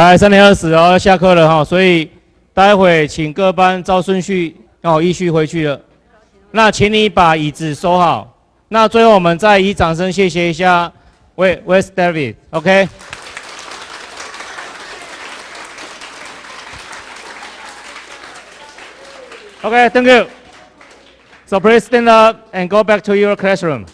来3:20哦，要下课了哈，所以待会请各班照顺序依序回去了。那请你把椅子收好。那最后我们再以掌声谢谢一下Wes Davies， OK。Okay, thank you. So please stand up and go back to your classroom.